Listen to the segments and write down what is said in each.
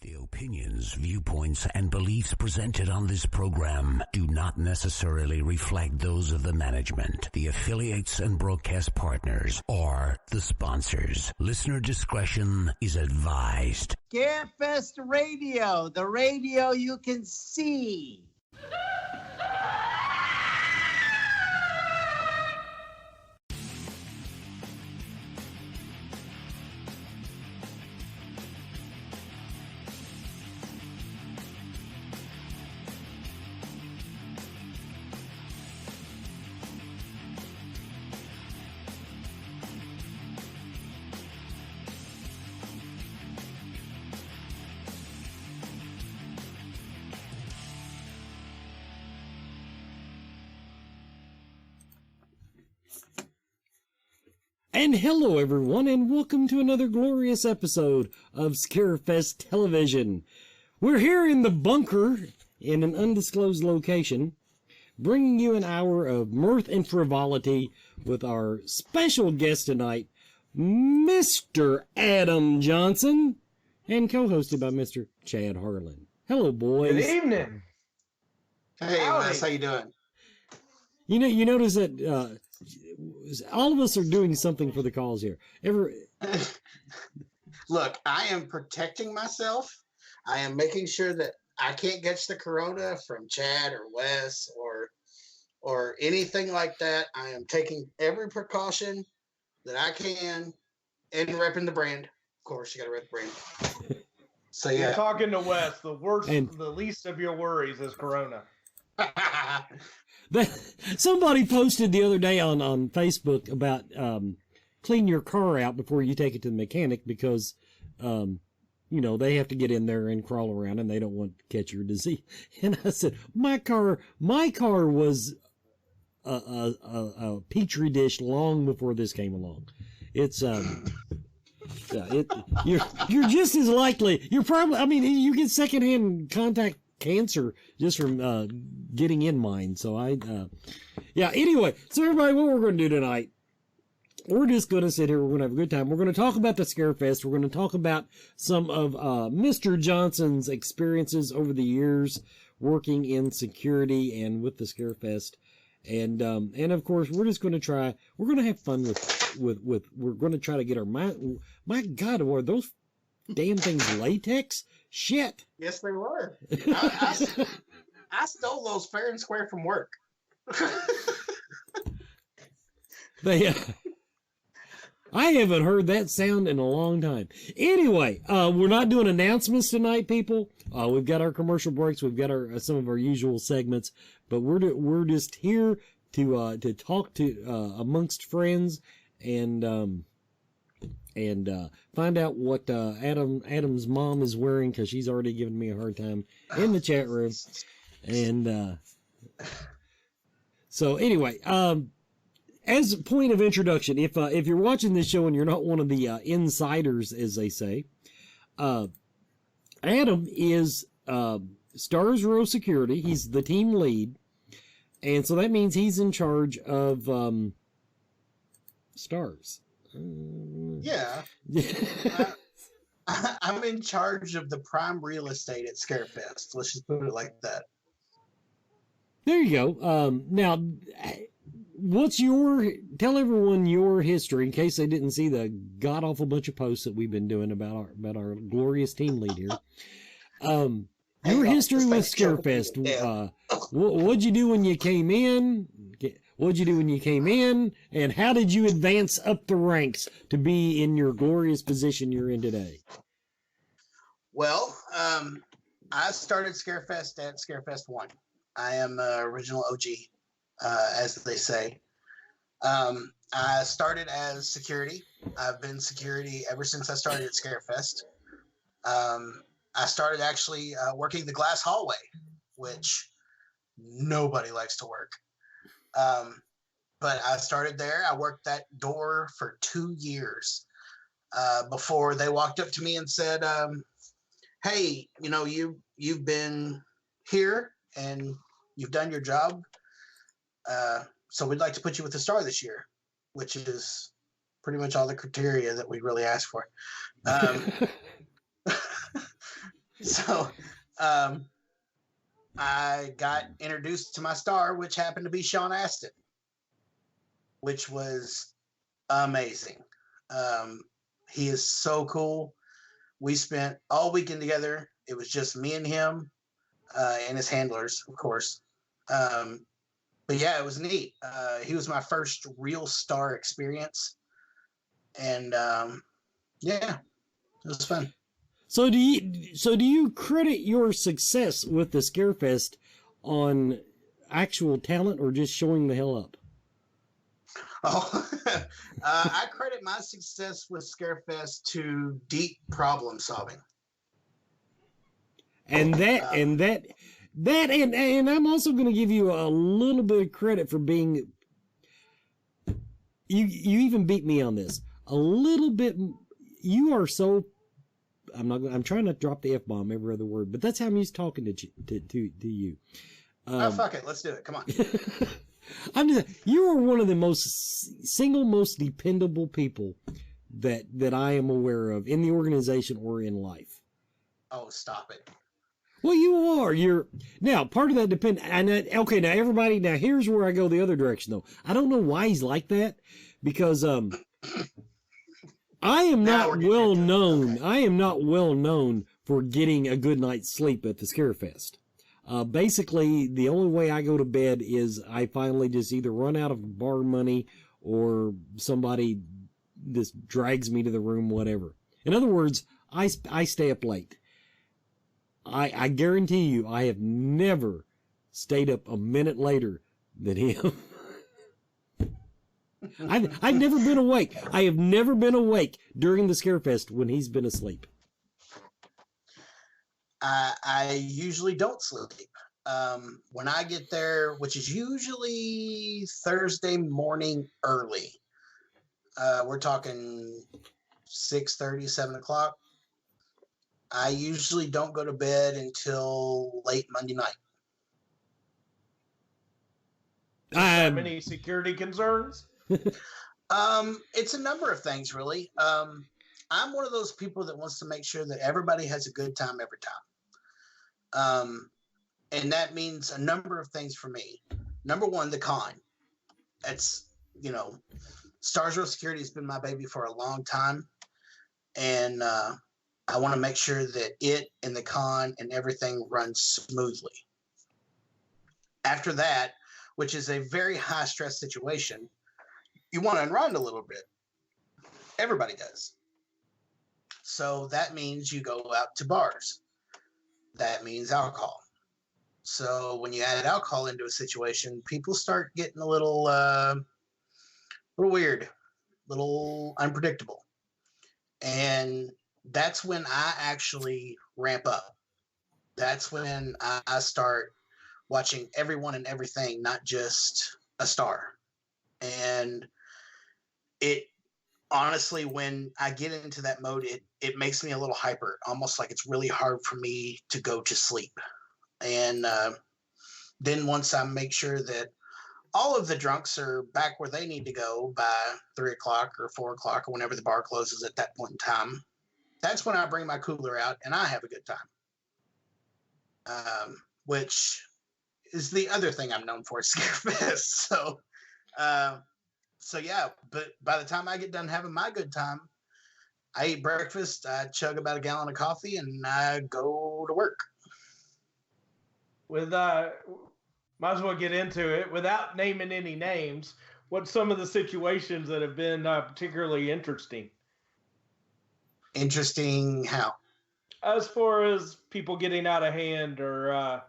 The opinions, viewpoints, and beliefs presented on this program do not necessarily reflect those of the management, the affiliates and broadcast partners, or the sponsors. Listener discretion is advised. Scarefest Radio, the radio you can see. And hello everyone, and welcome to another glorious episode of Scarefest Television. We're here in the bunker in an undisclosed location, bringing you an hour of mirth and frivolity with our special guest tonight, Mr. Adam Johnson, and co-hosted by Mr. Chad Harlen. Hello, boys. Good evening. Hey, Wes, how you doing? You notice that all of us are doing something for the cause here. Look, I am protecting myself. I am making sure that I can't catch the corona from Chad or Wes or anything like that. I am taking every precaution that I can and repping the brand. Of course, you got to rep the brand. So yeah, you're talking to Wes. The worst, the least of your worries is corona. Somebody posted the other day on Facebook about clean your car out before you take it to the mechanic because they have to get in there and crawl around and they don't want to catch your disease. And I said, my car was a petri dish long before this came along. It's you're just as likely. You're probably. You get secondhand contact cancer just from getting in mine. So anyway, so everybody, what we're going to do tonight, we're just going to sit here, we're going to have a good time. We're going to talk about the Scarefest. We're going to talk about some of Mr. Johnson's experiences over the years working in security and with the Scarefest. And of course, we're going to have fun with we're going to try to get our mind. My God, are those damn things latex? Shit. Yes, they were. I stole those fair and square from work. I haven't heard that sound in a long time. Anyway, we're not doing announcements tonight, people. We've got our commercial breaks. We've got some of our usual segments, but we're just here to talk to amongst friends and find out what Adam's mom is wearing, because she's already given me a hard time in the chat room. And so anyway, as a point of introduction, if you're watching this show and you're not one of the insiders, as they say, Adam is Stars Row Security. He's the team lead, and so that means he's in charge of Stars. Yeah. I'm in charge of the prime real estate at Scarefest. Let's just put it like that. There you go. Now, tell everyone your history in case they didn't see the god-awful bunch of posts that we've been doing about our glorious team lead here. Your history with Scarefest. What'd you do when you came in? What'd you do when you came in? And how did you advance up the ranks to be in your glorious position you're in today? Well, I started Scarefest at Scarefest 1. I am the original OG, as they say. I started as security. I've been security ever since I started at Scarefest. I started actually working the glass hallway, which nobody likes to work. But I started there. I worked that door for 2 years before they walked up to me and said, hey, you've been here and you've done your job. So we'd like to put you with the star this year, which is pretty much all the criteria that we really asked for. So I got introduced to my star, which happened to be Sean Astin, which was amazing. He is so cool. We spent all weekend together. It was just me and him and his handlers, of course. But yeah, it was neat. He was my first real star experience. And yeah, it was fun. So do you credit your success with the Scarefest on actual talent or just showing the hell up? Oh, I credit my success with Scarefest to deep problem solving. And I'm also going to give you a little bit of credit for being. You even beat me on this a little bit. You are so. I'm trying not to drop the F-bomb every other word, but that's how I'm used to talking to you. Oh, fuck it. Let's do it. Come on. You are one of the most dependable people that I am aware of in the organization or in life. Oh, stop it. Well, you are. You're now part of that depend. Okay, now everybody. Now here's where I go the other direction though. I don't know why he's like that because I am not well known. Okay. I am not well known for getting a good night's sleep at the Scarefest. Basically, the only way I go to bed is I finally just either run out of bar money or somebody just drags me to the room, whatever. In other words, I stay up late. I guarantee you, I have never stayed up a minute later than him. I've never been awake. I have never been awake during the Scarefest when he's been asleep. I usually don't sleep. When I get there, which is usually Thursday morning early, we're talking 6:30, 7 o'clock. I usually don't go to bed until late Monday night. Have any security concerns? It's a number of things, really. I'm one of those people that wants to make sure that everybody has a good time every time. And that means a number of things for me. Number one, the con. It's, Stars Row Security has been my baby for a long time. And I want to make sure that it and the con and everything runs smoothly. After that, which is a very high stress situation, you want to unwind a little bit. Everybody does. So that means you go out to bars. That means alcohol. So when you add alcohol into a situation, people start getting a little weird, little unpredictable. And that's when I actually ramp up. That's when I start watching everyone and everything, not just a star. And it honestly, when I get into that mode, it makes me a little hyper, almost like it's really hard for me to go to sleep. And then once I make sure that all of the drunks are back where they need to go by 3 o'clock or 4 o'clock or whenever the bar closes at that point in time, that's when I bring my cooler out and I have a good time. Which is the other thing I'm known for at Scarefest. So yeah, but by the time I get done having my good time, I eat breakfast, I chug about a gallon of coffee, and I go to work. Might as well get into it without naming any names. What's some of the situations that have been particularly interesting? Interesting how? As far as people getting out of hand or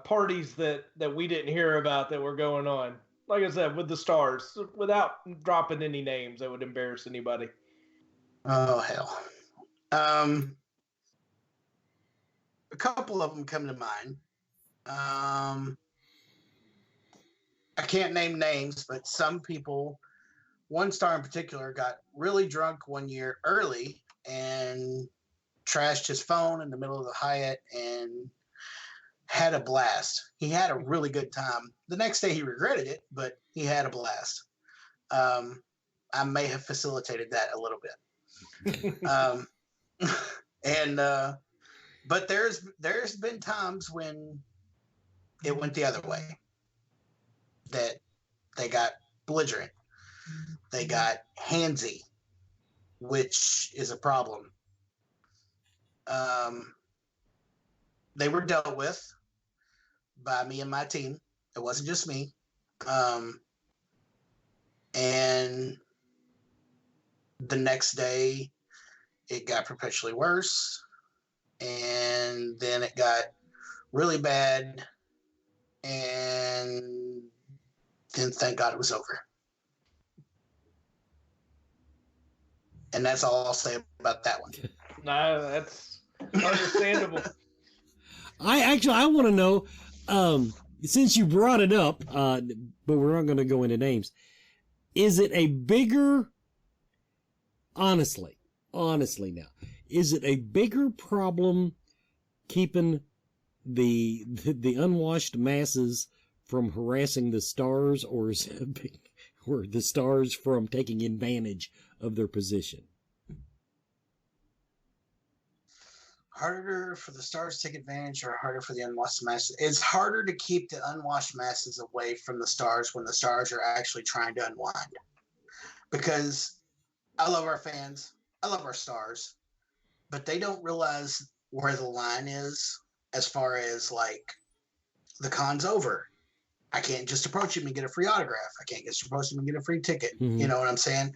parties that we didn't hear about that were going on. Like I said, with the stars, without dropping any names that would embarrass anybody. Oh, hell. A couple of them come to mind. I can't name names, but some people, one star in particular, got really drunk one year early and trashed his phone in the middle of the Hyatt and had a blast. He had a really good time. The next day he regretted it, but he had a blast. I may have facilitated that a little bit. And But there's been times when it went the other way, that they got belligerent, they got handsy, which is a problem. They were dealt with by me and my team. It wasn't just me. And the next day, it got perpetually worse. And then it got really bad. And then thank God it was over. And that's all I'll say about that one. No, that's understandable. I want to know, since you brought it up, but we're not going to go into names. Is it a bigger, honestly now, is it a bigger problem keeping the unwashed masses from harassing the stars, or is it or the stars from taking advantage of their position? Harder for the stars to take advantage, or harder for the unwashed masses? It's harder to keep the unwashed masses away from the stars when the stars are actually trying to unwind. Because I love our fans, I love our stars, but they don't realize where the line is as far as like the con's over. I can't just approach him and get a free autograph. I can't just approach him and get a free ticket. Mm-hmm. You know what I'm saying?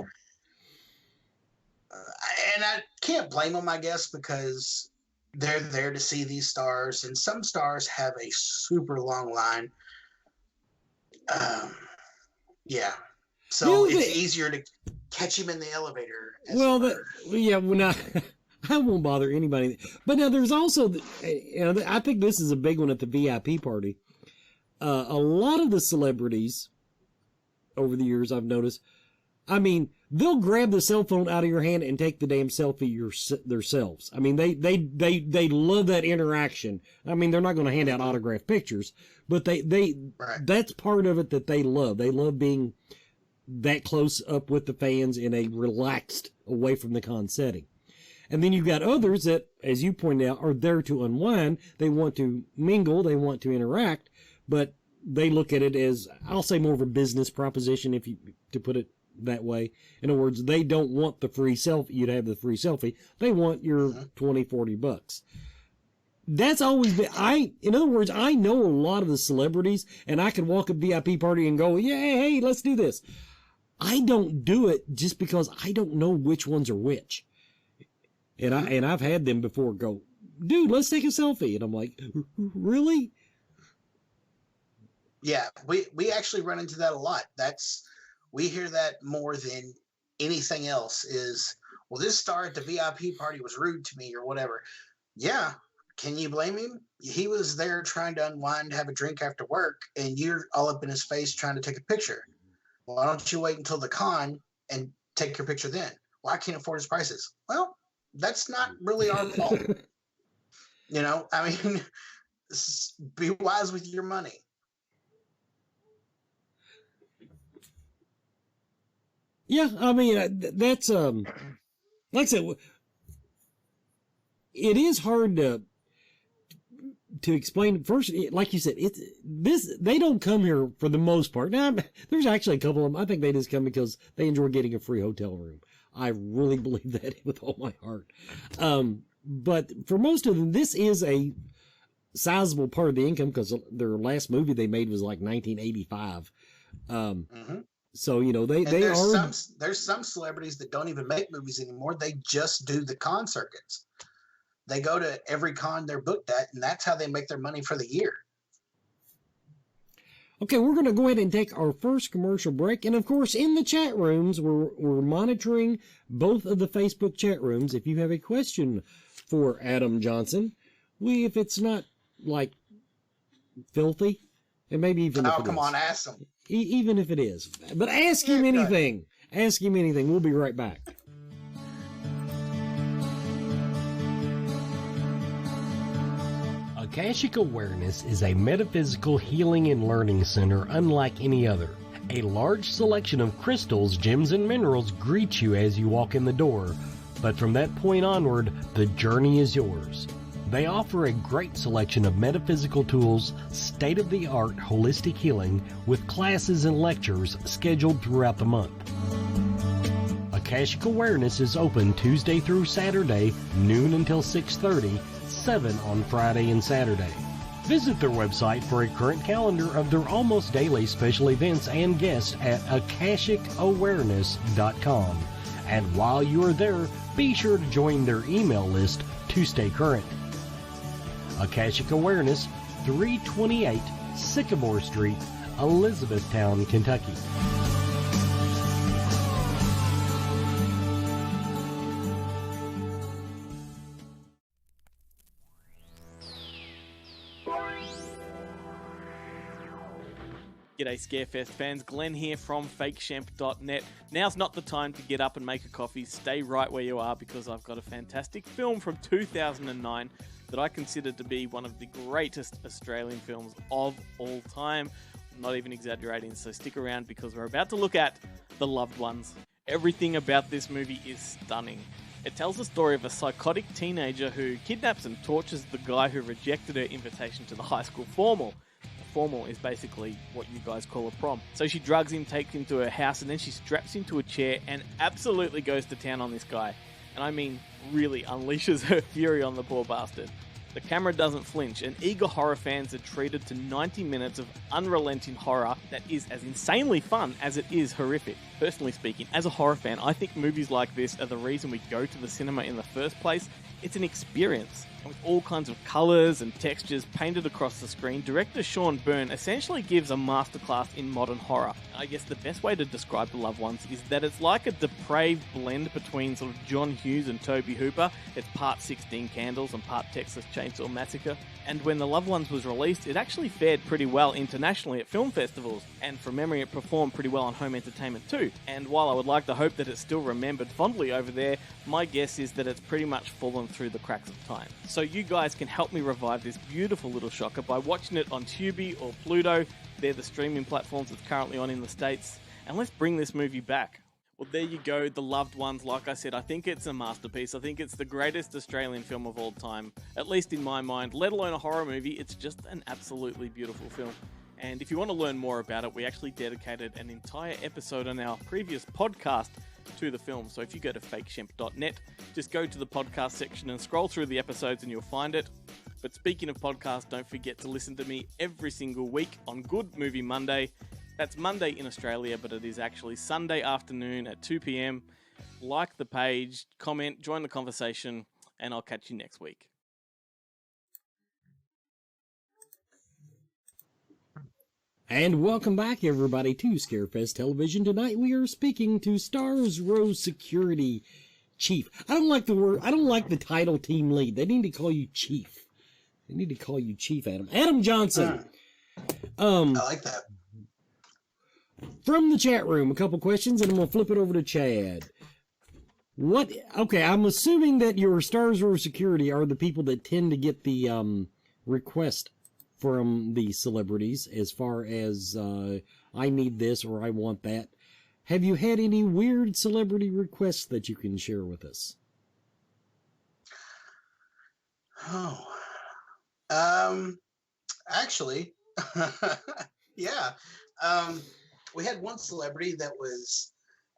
And I can't blame them, I guess, because they're there to see these stars, and some stars have a super long line. Yeah. So it's easier to catch him in the elevator. I won't bother anybody. But now there's also, I think this is a big one at the VIP party. A lot of the celebrities over the years, I've noticed, I mean, they'll grab the cell phone out of your hand and take the damn selfie themselves. I mean, they love that interaction. I mean, they're not going to hand out autographed pictures, but that's part of it that they love. They love being that close up with the fans in a relaxed, away from the con setting. And then you've got others that, as you pointed out, are there to unwind. They want to mingle. They want to interact, but they look at it as, I'll say, more of a business proposition, to put it that way. In other words, they don't want the free selfie. You'd have the free selfie. They want your $20-$40. That's always been, in other words, I know a lot of the celebrities, and I can walk a VIP party and go, yeah, hey, let's do this. I don't do it just because I don't know which ones are which. And I've had them before go, dude, let's take a selfie. And I'm like, really? Yeah, we actually run into that a lot. We hear that more than anything else is, well, this star at the VIP party was rude to me or whatever. Yeah. Can you blame him? He was there trying to unwind, have a drink after work, and you're all up in his face trying to take a picture. Why don't you wait until the con and take your picture then? Well, I can't afford his prices. Well, that's not really our fault. You know, I mean, be wise with your money. Yeah, I mean, that's, like I said, it is hard to explain. First, like you said, they don't come here for the most part. Now, there's actually a couple of them. I think they just come because they enjoy getting a free hotel room. I really believe that with all my heart. But for most of them, this is a sizable part of the income because their last movie they made was like 1985. So, you know, there's some celebrities that don't even make movies anymore. They just do the con circuits. They go to every con they're booked at, and that's how they make their money for the year. Okay, we're going to go ahead and take our first commercial break. And, of course, in the chat rooms, we're monitoring both of the Facebook chat rooms. If you have a question for Adam Johnson, if it's not, like, filthy, and maybe even if it is. Oh, come on, ask him. Even if it is. But ask him anything. Ask him anything. We'll be right back. Akashic Awareness is a metaphysical healing and learning center unlike any other. A large selection of crystals, gems, and minerals greet you as you walk in the door, but from that point onward, the journey is yours. They offer a great selection of metaphysical tools, state-of-the-art holistic healing, with classes and lectures scheduled throughout the month. Akashic Awareness is open Tuesday through Saturday, noon until 6:30, 7 on Friday and Saturday. Visit their website for a current calendar of their almost daily special events and guests at akashicawareness.com. And while you are there, be sure to join their email list to stay current. Akashic Awareness, 328 Sycamore Street, Elizabethtown, Kentucky. G'day Scarefest fans, Glenn here from fakeshemp.net. Now's not the time to get up and make a coffee. Stay right where you are because I've got a fantastic film from 2009 that I consider to be one of the greatest Australian films of all time. I'm not even exaggerating, so stick around because we're about to look at The Loved Ones. Everything about this movie is stunning. It tells the story of a psychotic teenager who kidnaps and tortures the guy who rejected her invitation to the high school formal. Formal is basically what you guys call a prom. So she drugs him, takes him to her house, and then she straps him to a chair and absolutely goes to town on this guy. And I mean, really unleashes her fury on the poor bastard. The camera doesn't flinch, and eager horror fans are treated to 90 minutes of unrelenting horror that is as insanely fun as it is horrific. Personally speaking, as a horror fan, I think movies like this are the reason we go to the cinema in the first place. It's an experience. With all kinds of colours and textures painted across the screen, director Sean Byrne essentially gives a masterclass in modern horror. I guess the best way to describe The Loved Ones is that it's like a depraved blend between sort of John Hughes and Tobe Hooper. It's part 16 Candles and part Texas Chainsaw Massacre. And when The Loved Ones was released, it actually fared pretty well internationally at film festivals. And from memory, it performed pretty well on home entertainment too. And while I would like to hope that it's still remembered fondly over there, my guess is that it's pretty much fallen through the cracks of time. So you guys can help me revive this beautiful little shocker by watching it on Tubi or Pluto. They're the streaming platforms it's currently on in the States. And let's bring this movie back. Well, there you go, The Loved Ones. Like I said, I think it's a masterpiece. I think it's the greatest Australian film of all time, at least in my mind, let alone a horror movie. It's just an absolutely beautiful film. And if you want to learn more about it, we actually dedicated an entire episode on our previous podcast to the film. So if you go to fakeshemp.net, just go to the podcast section and scroll through the episodes and you'll find it. But speaking of podcasts, don't forget to listen to me every single week on Good Movie Monday. That's Monday in Australia, but it is actually Sunday afternoon at 2 p.m. Like the page, comment, join the conversation, and I'll catch you next week. And welcome back, everybody, to Scarefest Television. Tonight we are speaking to Stars Row Security Chief. I don't like the word. I don't like the title team lead. They need to call you Chief. They need to call you Chief Adam. Adam Johnson. I like that. From the chat room, a couple questions, and I'm going to flip it over to Chad. Okay, I'm assuming that your Stars Row Security are the people that tend to get the request from the celebrities as far as I need this or I want that. Have you had any weird celebrity requests that you can share with us? Actually, yeah. We had one celebrity that was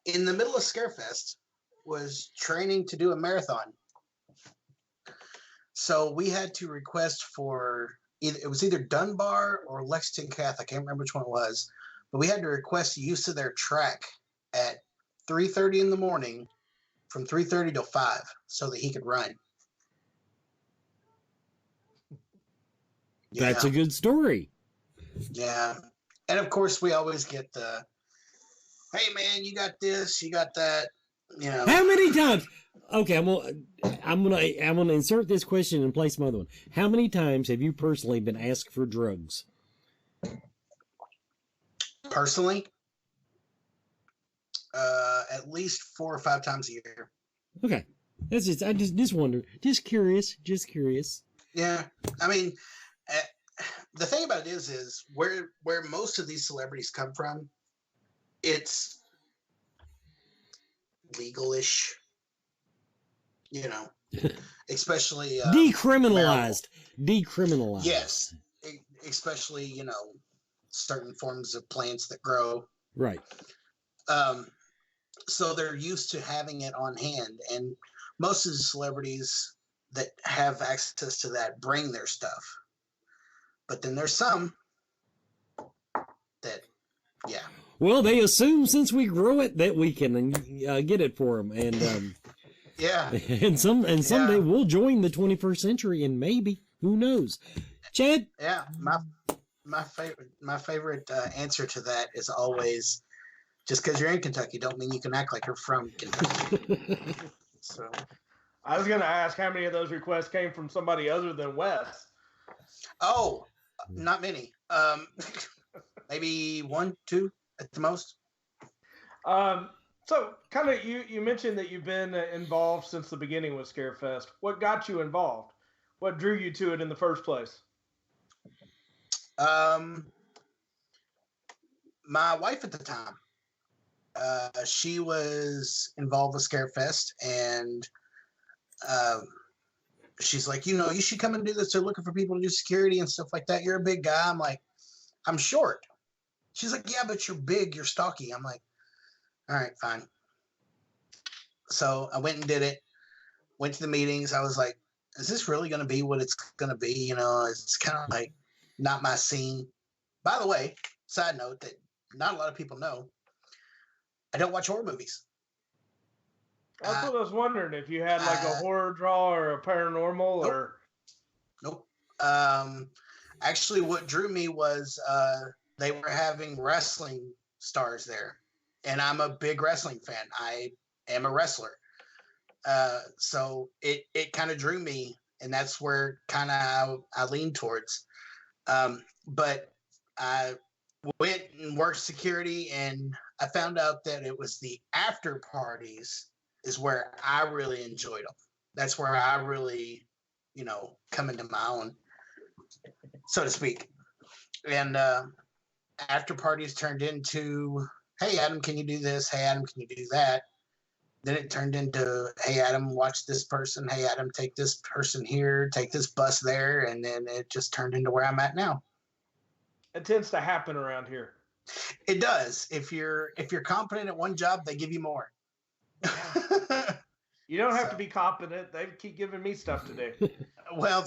in the middle of Scarefest, was training to do a marathon. So we had to request for it was either Dunbar or Lexington Cath. I can't remember which one it was, but we had to request use of their track at 3:30 in the morning, from 3:30 till 5, so that he could run. That's a good story. Yeah. And of course we always get the, hey man, you got this, you got that, you know. How many times? Okay, I'm gonna insert this question and place another one. How many times have you personally been asked for drugs? Personally? At least 4 or 5 times a year. Okay. That's just, I just wondered. Just curious. Yeah. I mean, the thing about it is where most of these celebrities come from, it's legal-ish. you know, especially Decriminalized. Decriminalized. Yes, especially, you know, certain forms of plants that grow. Right. So they're used to having it on hand, and most of the celebrities that have access to that bring their stuff. But then there's some that, yeah. Well, they assume since we grow it that we can get it for them, and yeah, and someday we'll join the 21st century, and maybe, who knows? Chad? Yeah, my favorite answer to that is always, just because you're in Kentucky don't mean you can act like you're from Kentucky. So I was going to ask how many of those requests came from somebody other than Wes. Oh, not many. Maybe 1, 2 at the most. So kind of you mentioned that you've been involved since the beginning with Scarefest. What got you involved? What drew you to it in the first place? My wife at the time, she was involved with Scarefest, and she's like, you know, you should come and do this. They're looking for people to do security and stuff like that. You're a big guy. I'm like, I'm short. She's like, yeah, but you're big. You're stocky. I'm like, all right, fine. So I went and did it. Went to the meetings. I was like, is this really going to be what it's going to be? You know, it's kind of like not my scene. By the way, side note that not a lot of people know, I don't watch horror movies. That's what I was wondering, if you had like a horror draw or a paranormal. Nope. Or Nope. Actually, what drew me was they were having wrestling stars there, and I'm a big wrestling fan. I am a wrestler. So it kind of drew me, and that's where kind of I leaned towards. But I went and worked security, and I found out that it was the after parties is where I really enjoyed them. That's where I really, you know, come into my own, so to speak. And after parties turned into, hey, Adam, can you do this? Hey, Adam, can you do that? Then it turned into, hey, Adam, watch this person. Hey, Adam, take this person here, take this bus there. And then it just turned into where I'm at now. it tends to happen around here. It does. If you're competent at one job, they give you more. You don't have to be competent. They keep giving me stuff to do. Well,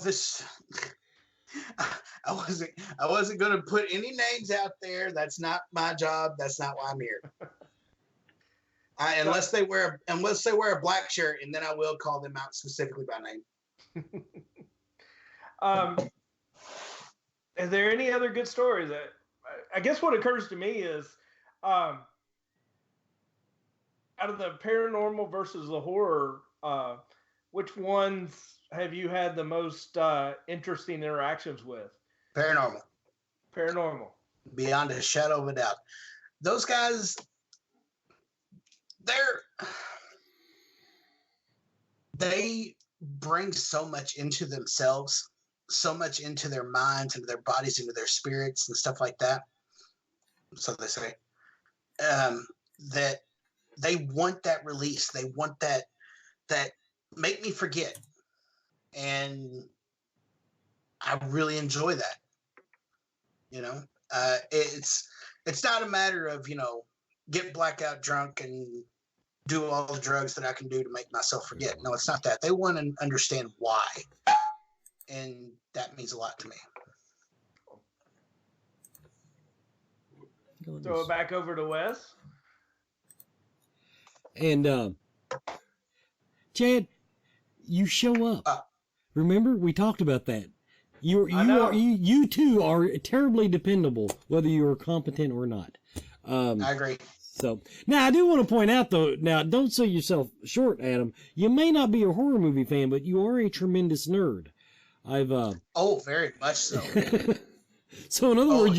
I wasn't going to put any names out there. That's not my job. That's not why I'm here. Unless they wear a black shirt, and then I will call them out specifically by name. Is there any other good stories? I guess what occurs to me is, out of the paranormal versus the horror, which ones have you had the most interesting interactions with? Paranormal. Beyond a shadow of a doubt. Those guys, they bring so much into themselves, so much into their minds, into their bodies, into their spirits and stuff like that. So they say, that they want that release. They want that make me forget. And I really enjoy that. You know, it's not a matter of, get blackout drunk and do all the drugs that I can do to make myself forget. No, it's not that. They want to understand why. And that means a lot to me. Throw it back over to Wes. And Chad, you show up. Remember, we talked about that. You too are terribly dependable, whether you are competent or not. I agree. So now I do want to point out, though. Now, don't sell yourself short, Adam. You may not be a horror movie fan, but you are a tremendous nerd. Very much so. So in other words,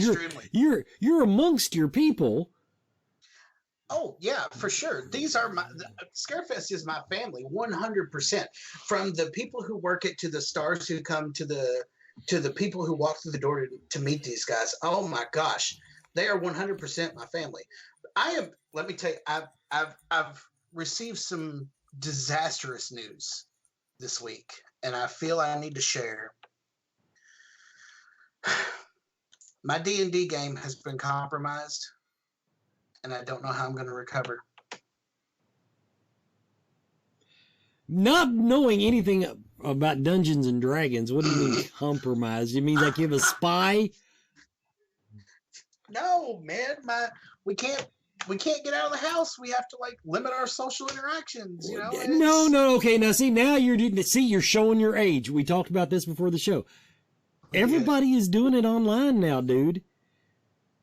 you're amongst your people. Oh yeah, for sure. Scarefest is my family, 100%. From the people who work it to the stars who come to the people who walk through the door to meet these guys. Oh my gosh, they are 100% my family. Let me tell you, I've received some disastrous news this week, and I feel I need to share. My D&D game has been compromised, and I don't know how I'm going to recover. Not knowing anything about Dungeons and Dragons, what do you mean compromised? You mean like you have a spy? No, man, we can't get out of the house. We have to like limit our social interactions. You know? No. Okay, now see, you're showing your age. We talked about this before the show. Everybody is doing it online now, dude.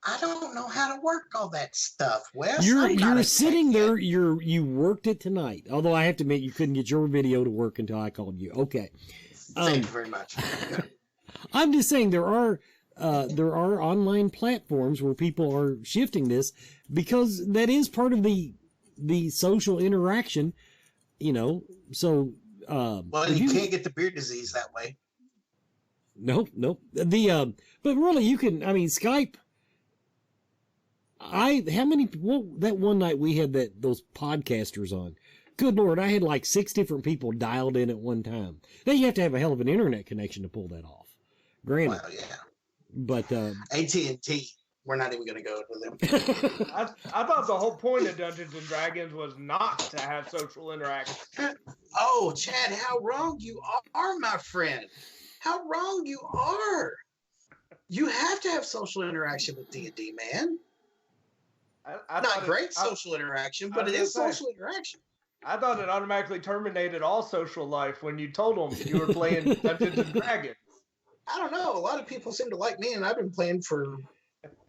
I don't know how to work all that stuff, Wes. You're sitting there. You worked it tonight. Although I have to admit, you couldn't get your video to work until I called you. Okay. Thank you very much. I'm just saying there are online platforms where people are shifting this because that is part of the social interaction, you know. So well, you can't get the beard disease that way. Nope. But really, you can. I mean, Skype. That one night we had those podcasters on. Good Lord, I had like 6 different people dialed in at one time. Now you have to have a hell of an internet connection to pull that off. Granted. Well, yeah. But AT&T, we're not even going to go to them. I thought the whole point of Dungeons and Dragons was not to have social interaction. Oh, Chad, how wrong you are, my friend. How wrong you are. You have to have social interaction with D&D, man. Not great social interaction, but it is social interaction. I thought it automatically terminated all social life when you told them you were playing Dungeons and Dragons. I don't know. A lot of people seem to like me, and I've been playing for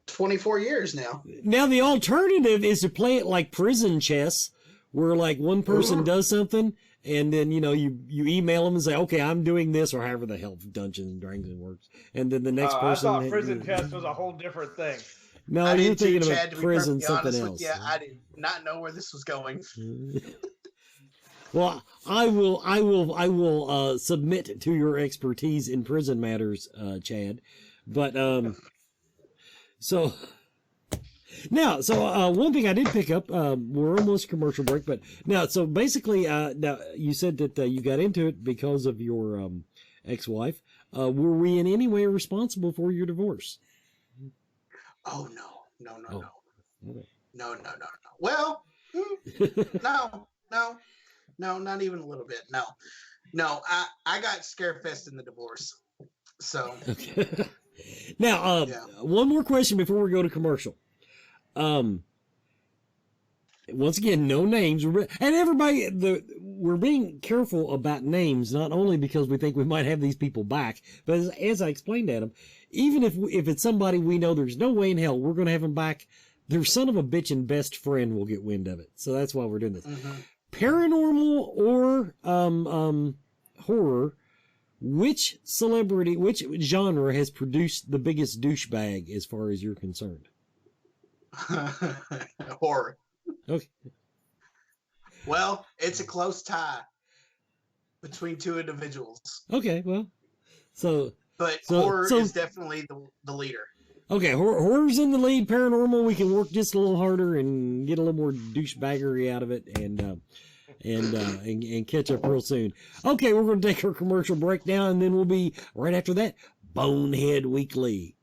24 years now. Now, the alternative is to play it like prison chess, where like one person does something, and then, you know, you email them and say, okay, I'm doing this, or however the hell Dungeons and Dragons works. And then the next person... I thought prison chess was a whole different thing. No, you're thinking about prison, something else. Yeah, I did not know where this was going. Well, I will submit to your expertise in prison matters, Chad. But one thing I did pick up, we're almost commercial break, but now, so basically, now you said that you got into it because of your ex-wife. Were we in any way responsible for your divorce? Oh, no. Okay. No. Well, no, not even a little bit. No, I got Scarefest in the divorce. So. Okay. Now, one more question before we go to commercial. Once again, no names. And everybody, we're being careful about names, not only because we think we might have these people back, but as I explained, Adam, even if it's somebody we know there's no way in hell we're going to have them back, their son of a bitch and best friend will get wind of it. So that's why we're doing this. Mm-hmm. Paranormal or horror, which genre has produced the biggest douchebag as far as you're concerned? Horror. Okay. Well, it's a close tie between two individuals. Okay, well, but horror is definitely the leader. Okay, horror's in the lead. Paranormal, we can work just a little harder and get a little more douchebaggery out of it, and catch up real soon. Okay, we're going to take our commercial break now, and then we'll be right after that. Bonehead Weekly.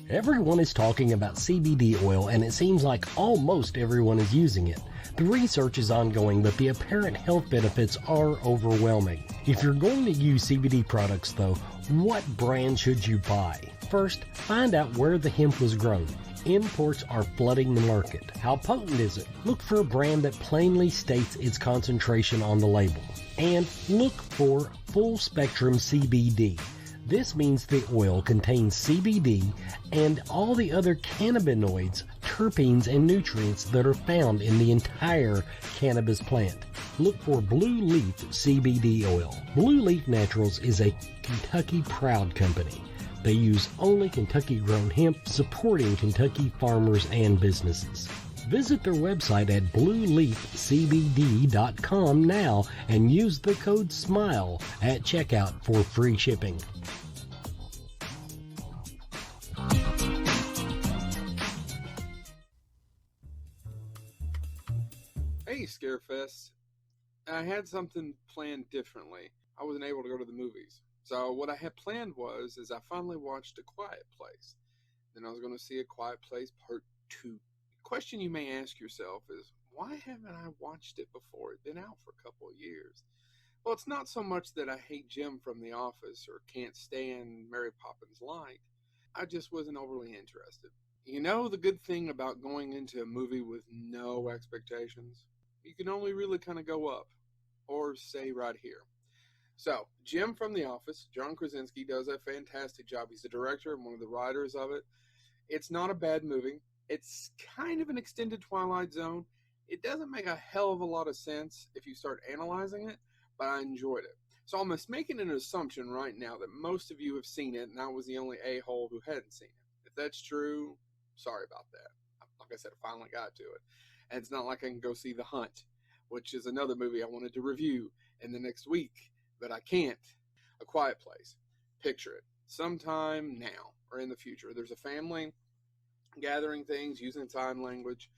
Everyone is talking about CBD oil, and it seems like almost everyone is using it. The research is ongoing, but the apparent health benefits are overwhelming. If you're going to use CBD products, though, what brand should you buy? First, find out where the hemp was grown. Imports are flooding the market. How potent is it? Look for a brand that plainly states its concentration on the label. And look for full spectrum CBD. This means the oil contains CBD and all the other cannabinoids, terpenes, and nutrients that are found in the entire cannabis plant. Look for Blue Leaf CBD oil. Blue Leaf Naturals is a Kentucky proud company. They use only Kentucky-grown hemp, supporting Kentucky farmers and businesses. Visit their website at blueleafcbd.com now and use the code SMILE at checkout for free shipping. Hey, Scarefest, I had something planned differently. I wasn't able to go to the movies. So what I had planned is I finally watched A Quiet Place. Then I was going to see A Quiet Place Part 2. The question you may ask yourself is, why haven't I watched it before? It's been out for a couple of years. Well, it's not so much that I hate Jim from The Office or can't stand Mary Poppins Light. I just wasn't overly interested. You know the good thing about going into a movie with no expectations? You can only really kind of go up, or say right here. So, Jim from The Office, John Krasinski, does a fantastic job. He's the director and one of the writers of it. It's not a bad movie. It's kind of an extended Twilight Zone. It doesn't make a hell of a lot of sense if you start analyzing it, but I enjoyed it. So I'm making an assumption right now that most of you have seen it, and I was the only a-hole who hadn't seen it. If that's true, sorry about that. Like I said, I finally got to it. And it's not like I can go see The Hunt, which is another movie I wanted to review in the next week, but I can't. A Quiet Place. Picture it. Sometime now or in the future, there's a family gathering things, using sign language,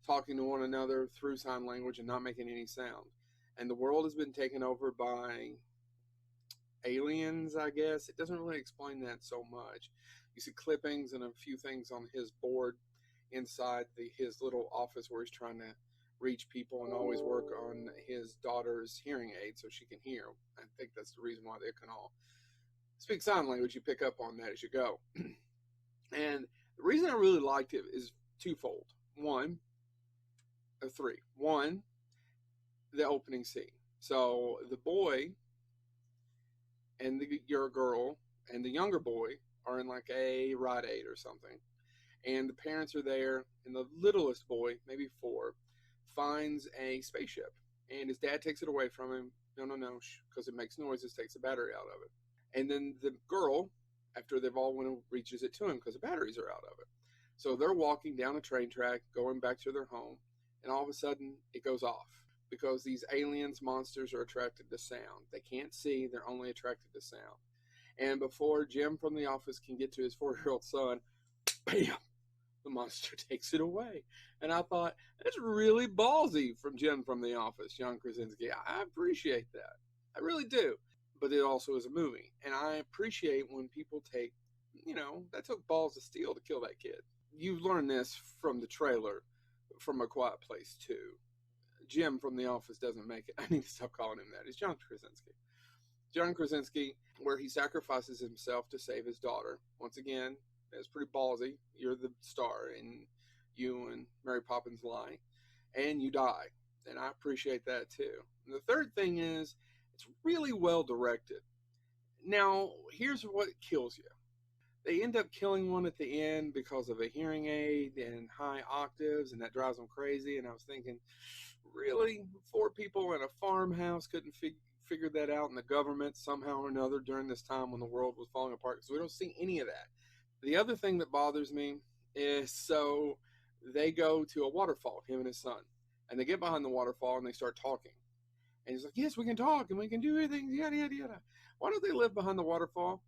talking to one another through sign language and not making any sound. And the world has been taken over by aliens, I guess. It doesn't really explain that so much. You see clippings and a few things on his board inside his little office where he's trying to reach people and always work on his daughter's hearing aid so she can hear. I think that's the reason why they can all speak sign language. You pick up on that as you go. And the reason I really liked it is twofold. One, the opening scene. So the boy and your girl and the younger boy are in like a Rite Aid or something. And the parents are there, and the littlest boy, maybe 4, finds a spaceship. And his dad takes it away from him. No, because it makes noises, takes the battery out of it. And then the girl, after they've all went, reaches it to him because the batteries are out of it. So they're walking down a train track, going back to their home, and all of a sudden it goes off because these aliens, monsters are attracted to sound. They can't see, they're only attracted to sound. And before Jim from The Office can get to his 4-year-old son, bam, the monster takes it away. And I thought, that's really ballsy from Jim from The Office, John Krasinski. I appreciate that. I really do. But it also is a movie. And I appreciate when people take, that took balls of steel to kill that kid. You've learned this from the trailer from A Quiet Place 2. Jim from The Office doesn't make it. I need to stop calling him that. It's John Krasinski. John Krasinski, where he sacrifices himself to save his daughter. Once again, it's pretty ballsy. You're the star, and you and Mary Poppins lie, and you die. And I appreciate that too. And the third thing is, it's really well directed. Now, here's what kills you. They end up killing one at the end because of a hearing aid and high octaves, and that drives them crazy. And I was thinking, really? 4 people in a farmhouse couldn't figure that out, and the government somehow or another during this time when the world was falling apart, because we don't see any of that. The other thing that bothers me is, so they go to a waterfall, him and his son, and they get behind the waterfall and they start talking. And he's like, yes, we can talk and we can do everything, yada, yada, yada. Why don't they live behind the waterfall?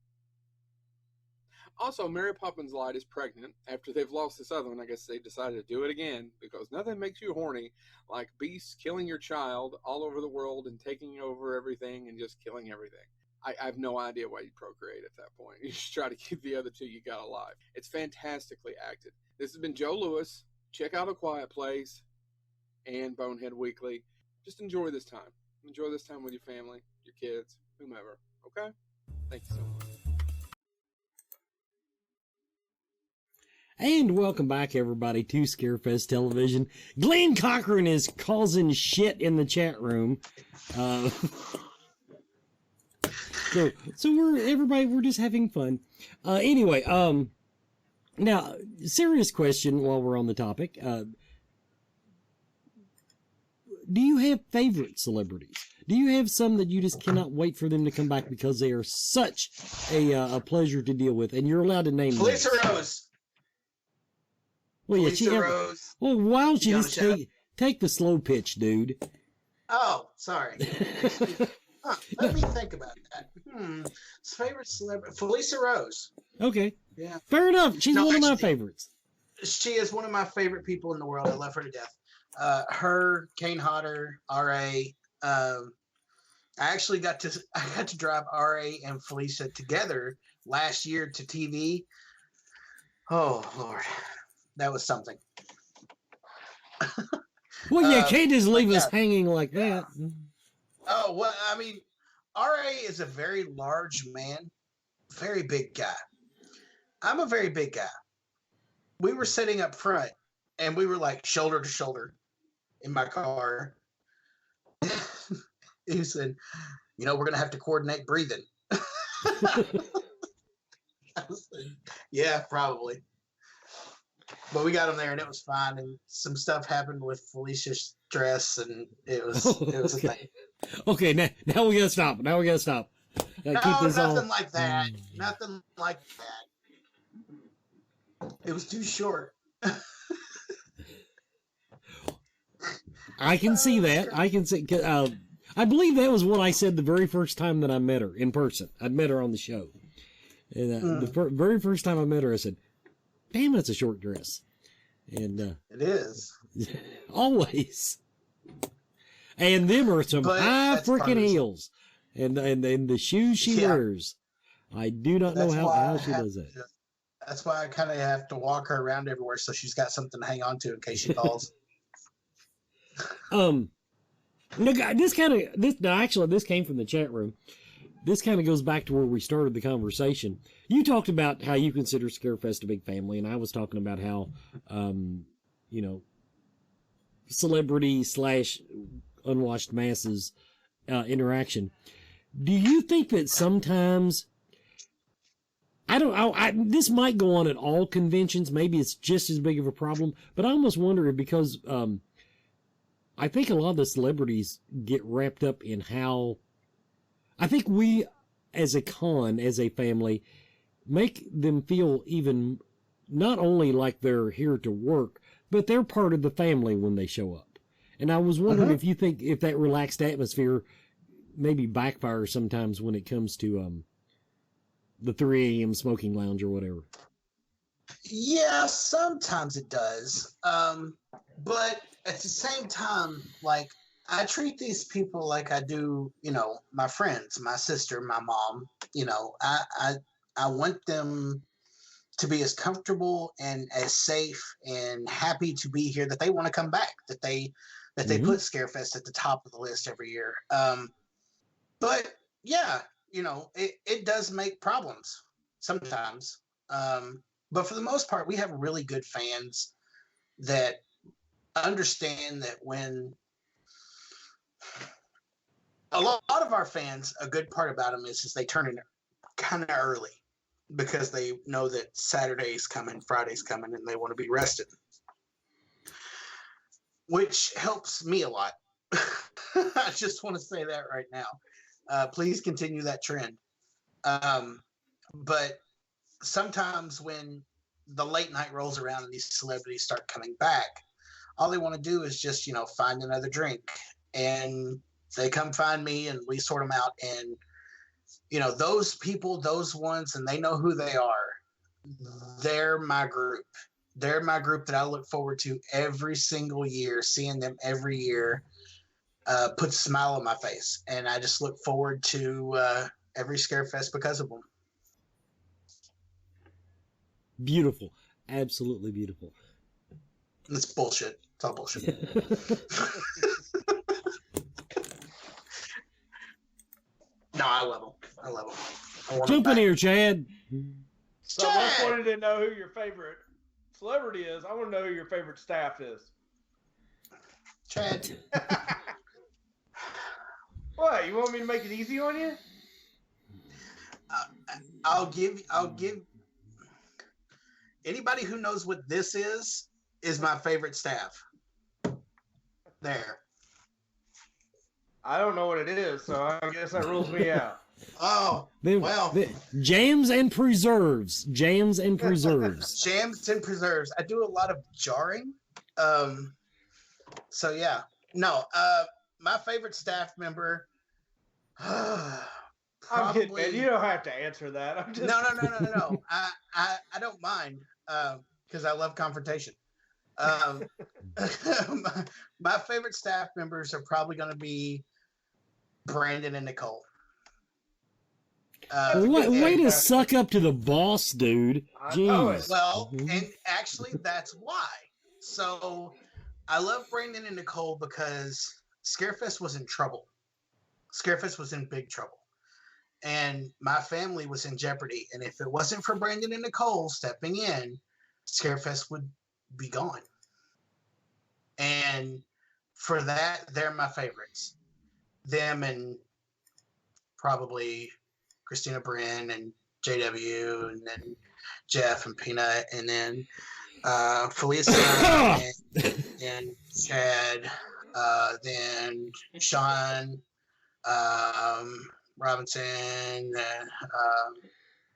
Also, Mary Poppins Light is pregnant. After they've lost this other one, I guess they decided to do it again, because nothing makes you horny like beasts killing your child all over the world and taking over everything and just killing everything. I have no idea why you procreate at that point. You just try to keep the other 2 you got alive. It's fantastically acted. This has been Joe Lewis. Check out A Quiet Place and Bonehead Weekly. Just enjoy this time. Enjoy this time with your family, your kids, whomever. Okay? Thank you so much. And welcome back, everybody, to Scarefest Television. Glenn Cochran is causing shit in the chat room. So we're just having fun. Anyway, now, serious question while we're on the topic. Do you have favorite celebrities? Do you have some that you just cannot wait for them to come back because they are such a pleasure to deal with? And you're allowed to name them. Felissa Rose. Well, yeah, Felissa Rose. Well, why don't you just take the slow pitch, dude? Oh, sorry. Let me think about that. Favorite celebrity? Felissa Rose. Okay. Yeah. Fair enough. She's one of my favorites. She is one of my favorite people in the world. I love her to death. her, Kane Hodder, RA. I actually got to drive RA and Felicia together last year to TV. Oh Lord, that was something. Well, yeah, can't just leave us yeah. hanging like that. Oh well, I mean, RA is a very large man, very big guy. I'm a very big guy. We were sitting up front, and we were like shoulder to shoulder in my car. He said, "You know, we're gonna have to coordinate breathing." I was like, yeah, probably. But we got him there, and it was fine. And some stuff happened with Felicia's dress, and it was a thing. Okay, now we gotta stop. Now we gotta stop. Gotta keep this nothing on. like that. Nothing like that. It was too short. I can see that. I can see. I believe that was what I said the very first time that I met her in person. I'd met her on the show. And the very first time I met her, I said, "Damn, that's a short dress." And it is. Always. And them are some high freaking heels. And the shoes she wears. I do not know how she does that. That's why I kind of have to walk her around everywhere so she's got something to hang on to in case she falls. This came from the chat room. This kind of goes back to where we started the conversation. You talked about how you consider Scarefest a big family, and I was talking about how, celebrity / unwashed masses interaction. Do you think that sometimes, this might go on at all conventions, maybe it's just as big of a problem, but I almost wonder if because I think a lot of the celebrities get wrapped up in how, I think we as a family, make them feel even not only like they're here to work, but they're part of the family when they show up. And I was wondering if you think if that relaxed atmosphere maybe backfires sometimes when it comes to the 3 a.m. smoking lounge or whatever. Yeah, sometimes it does. But at the same time, like, I treat these people like I do, my friends, my sister, my mom. I want them to be as comfortable and as safe and happy to be here that they want to come back, that they put Scarefest at the top of the list every year. But yeah, it does make problems sometimes. But for the most part, we have really good fans that understand that when a lot of our fans, a good part about them is they turn in kind of early because they know that Saturday's coming, Friday's coming, and they want to be rested, which helps me a lot. I just want to say that right now. Please continue that trend. But sometimes when the late night rolls around and these celebrities start coming back, all they want to do is just, find another drink. And they come find me and we sort them out. And, those people, those ones, and they know who they are. They're my group. They're my group that I look forward to every single year. Seeing them every year puts a smile on my face. And I just look forward to every Scarefest because of them. Beautiful. Absolutely beautiful. It's bullshit. It's all bullshit. No, I love them. Jump in here, Chad. So I just wanted to know who your favorite celebrity is. I want to know who your favorite staff is. Chad. What? You want me to make it easy on you? I'll give anybody who knows what this is my favorite staff. There. I don't know what it is, so I guess that rules me out. Oh, jams and preserves. Jams and preserves. Jams and preserves. I do a lot of jarring. So yeah. No, my favorite staff member. Probably, I'm kidding, man. You don't have to answer that. I'm just... No. I don't mind because I love confrontation. Um, my favorite staff members are probably going to be Brandon and Nicole. Way to suck up to the boss, dude. Jeez. Well, and actually, that's why. So, I love Brandon and Nicole because Scarefest was in trouble. Scarefest was in big trouble. And my family was in jeopardy. And if it wasn't for Brandon and Nicole stepping in, Scarefest would be gone. And for that, they're my favorites. Them and probably Christina Bryn and JW, and then Jeff and Peanut, and then Felicia and Chad, then Sean Robinson.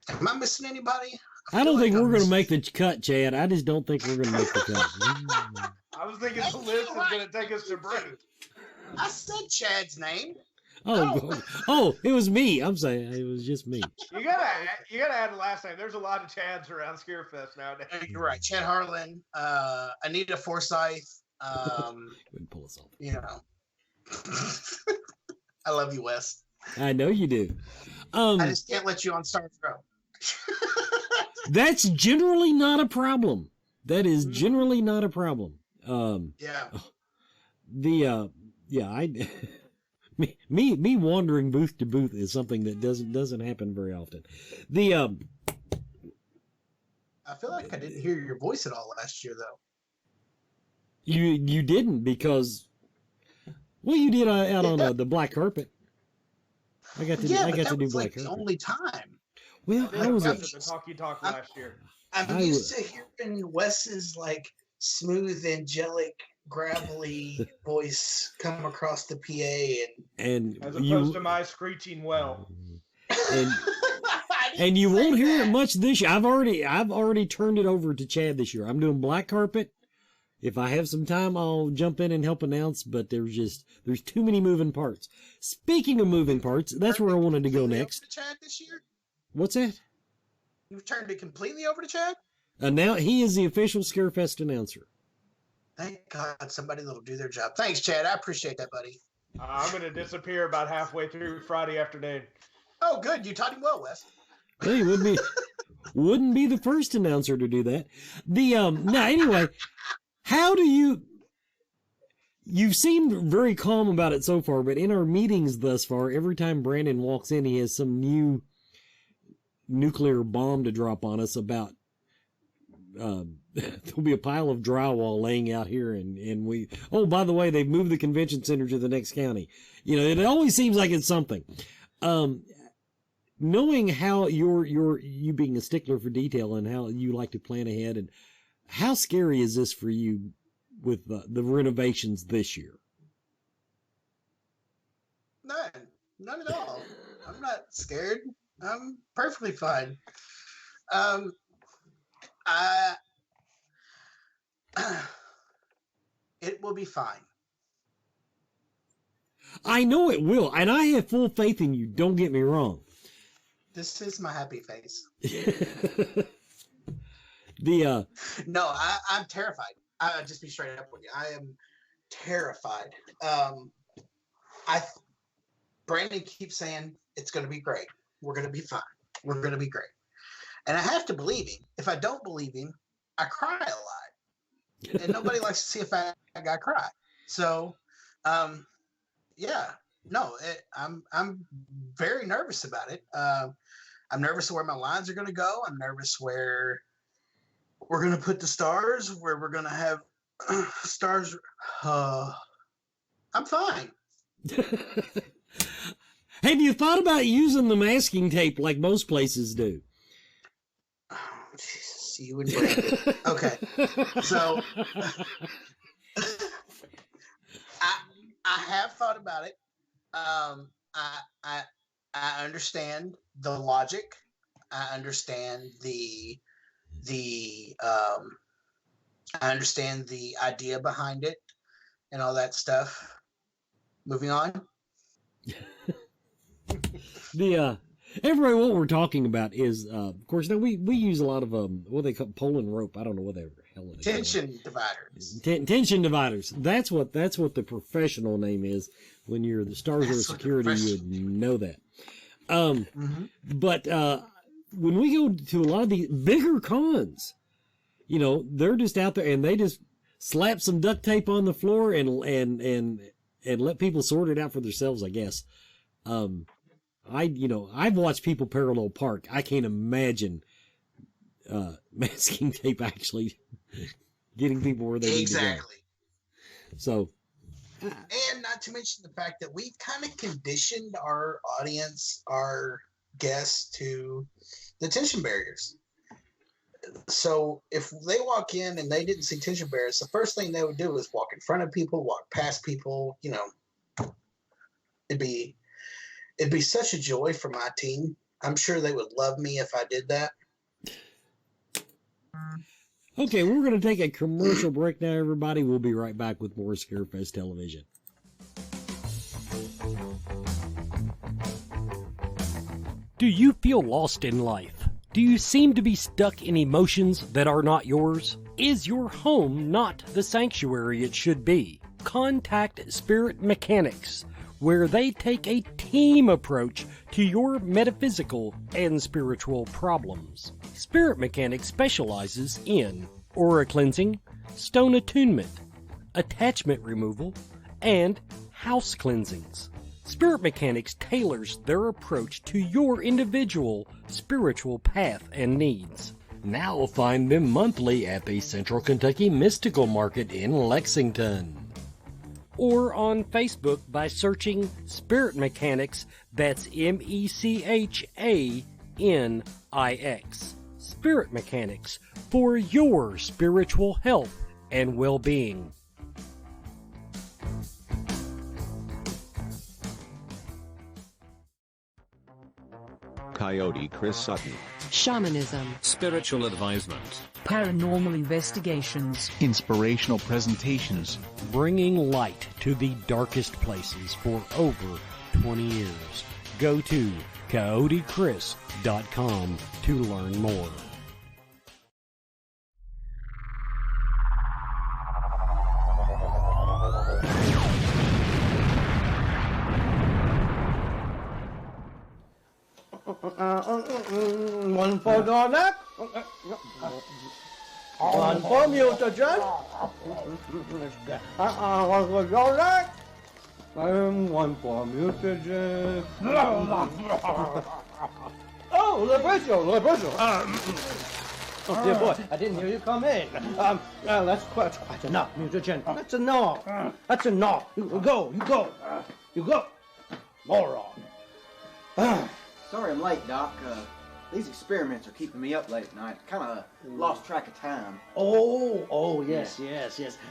Am I missing anybody? I don't think we're going to make the cut, Chad. I just don't think we're going to make the cut. I was thinking the list is going to take us to break. I said Chad's name. Oh, it was me. I'm saying it was just me. You gotta add the last name. There's a lot of Chads around Scarefest nowadays. You're right. Chad Harlen, Anita Forsythe. Pull us off. You know, I love you, Wes. I know you do. I just can't let you on Stars Row. That's generally not a problem. That is generally not a problem. Me wandering booth to booth is something that doesn't happen very often. I feel like I didn't hear your voice at all last year, though. You didn't because, well, you did out on the black carpet. I got to do black carpet. The only time. Well, I was the talkie talk last year. I'm used to hearing Wes's like smooth, angelic, gravelly voice come across the PA, and as opposed to my screeching well. And you won't hear it much this year. I've already turned it over to Chad this year. I'm doing black carpet. If I have some time, I'll jump in and help announce, but there's too many moving parts. Speaking of moving parts, that's where I wanted to go next. Over to Chad this year? What's that? You've turned it completely over to Chad? Now he is the official Scarefest announcer. Thank God somebody that'll do their job. Thanks, Chad. I appreciate that, buddy. I'm going to disappear about halfway through Friday afternoon. Oh, good. You taught him well, Wes. Hey, wouldn't be the first announcer to do that. Now anyway, how do you seemed very calm about it so far, but in our meetings thus far, every time Brandon walks in, he has some new nuclear bomb to drop on us about there'll be a pile of drywall laying out here, and we, oh, by the way, they've moved the convention center to the next county. You know, it always seems like it's something. Knowing how you being a stickler for detail and how you like to plan ahead, and how scary is this for you with the renovations this year? None at all. I'm not scared. I'm perfectly fine. It will be fine. I know it will, and I have full faith in you. Don't get me wrong. This is my happy face. No, I'm terrified. I'll just be straight up with you. I am terrified. Brandon keeps saying it's going to be great. We're going to be fine. We're going to be great. And I have to believe him. If I don't believe him, I cry a lot. And nobody likes to see a fat guy cry. So, yeah. No, I'm very nervous about it. I'm nervous where my lines are going to go. I'm nervous where we're going to put the stars, where we're going to have stars. I'm fine. Have you thought about using the masking tape like most places do? Oh, Jesus, you and Brandon. Okay, so I have thought about it. I understand the logic. I understand the I understand the idea behind it and all that stuff. Moving on. Everybody, what we're talking about is, of course, now we use a lot of what they call pole and rope. I don't know what the hell they call Tension dividers. Tension dividers. That's what the professional name is. When you're the Star Wars security, you would know that. But when we go to a lot of the bigger cons, you know, they're just out there and they just slap some duct tape on the floor and let people sort it out for themselves, I guess. I've watched people parallel park. I can't imagine masking tape actually getting people where they need to go. Exactly. So, and not to mention the fact that we've kind of conditioned our audience, our guests, to the tension barriers. So if they walk in and they didn't see tension barriers, the first thing they would do is walk in front of people, walk past people. You know, it'd be such a joy for my team. I'm sure they would love me if I did that. Okay, we're going to take a commercial break now, everybody. We'll be right back with more Scarefest Television. Do you feel lost in life? Do you seem to be stuck in emotions that are not yours? Is your home not the sanctuary it should be? Contact Spirit Mechanics, where they take a team approach to your metaphysical and spiritual problems. Spirit Mechanics specializes in aura cleansing, stone attunement, attachment removal, and house cleansings. Spirit Mechanics tailors their approach to your individual spiritual path and needs. Now find them monthly at the Central Kentucky Mystical Market in Lexington. Or on Facebook by searching Spirit Mechanics, that's MECHANIX. Spirit Mechanics, for your spiritual health and well-being. Coyote Chris Sutton. Shamanism. Spiritual advisement. Paranormal investigations. Inspirational presentations. Bringing light to the darkest places for over 20 years. Go to coyotechris.com to learn more. One for Dornak, one for mutagen, one for Dornak, and one for mutagen. Oh, Liberation! Oh dear boy, I didn't hear you come in. That's quite enough, mutagen. That's enough. That's enough. You go. Moron. Sorry I'm late, Doc. These experiments are keeping me up late at night. Kind of lost track of time. Oh, yes.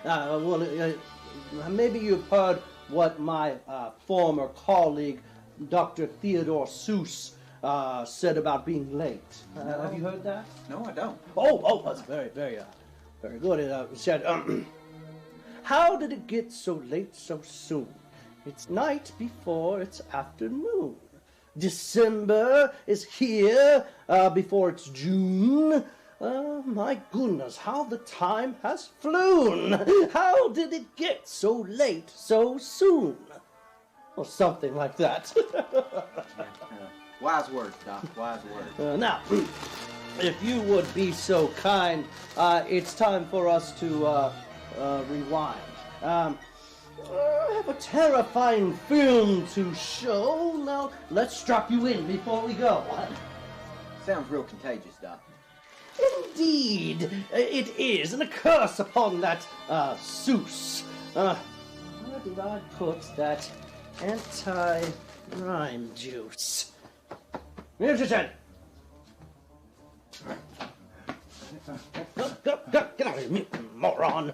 Well, maybe you've heard what my former colleague, Dr. Theodore Seuss, said about being late. Have you heard that? No, I don't. Oh, that's very, very, very good. It said, how did it get so late so soon? It's night before it's afternoon. December is here before it's June. My goodness, how the time has flown. How did it get so late so soon? Or something like that. Wise words, Doc, wise words. Now, if you would be so kind, it's time for us to rewind. I have a terrifying film to show. Now, let's strap you in before we go. Sounds real contagious, Doc. Indeed, it is, and a curse upon that Seuss. Where did I put that anti-rhyme juice? Mutagen! Go, get out of here, mutant moron!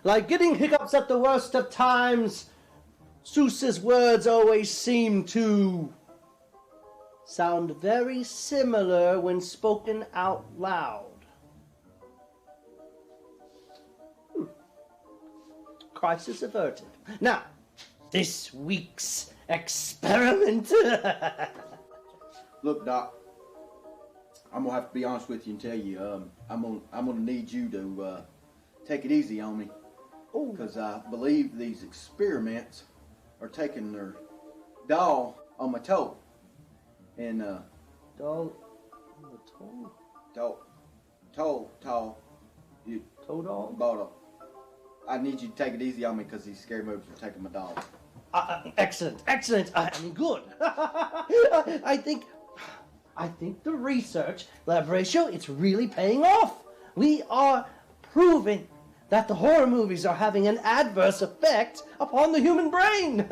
Like getting hiccups at the worst of times, Seuss's words always seem to sound very similar when spoken out loud. crisis averted. Now, this week's experiment. Look, Doc, I'm gonna have to be honest with you and tell you, I'm gonna need you to take it easy on me, because I believe these experiments are taking their doll on my toe, and Doll on the toe? toe, you toe doll. Bottle. I need you to take it easy on me because these scary movies are taking my doll. Excellent. I mean, good. I think the research, Lab Ratio, it's really paying off. We are proving that the horror movies are having an adverse effect upon the human brain.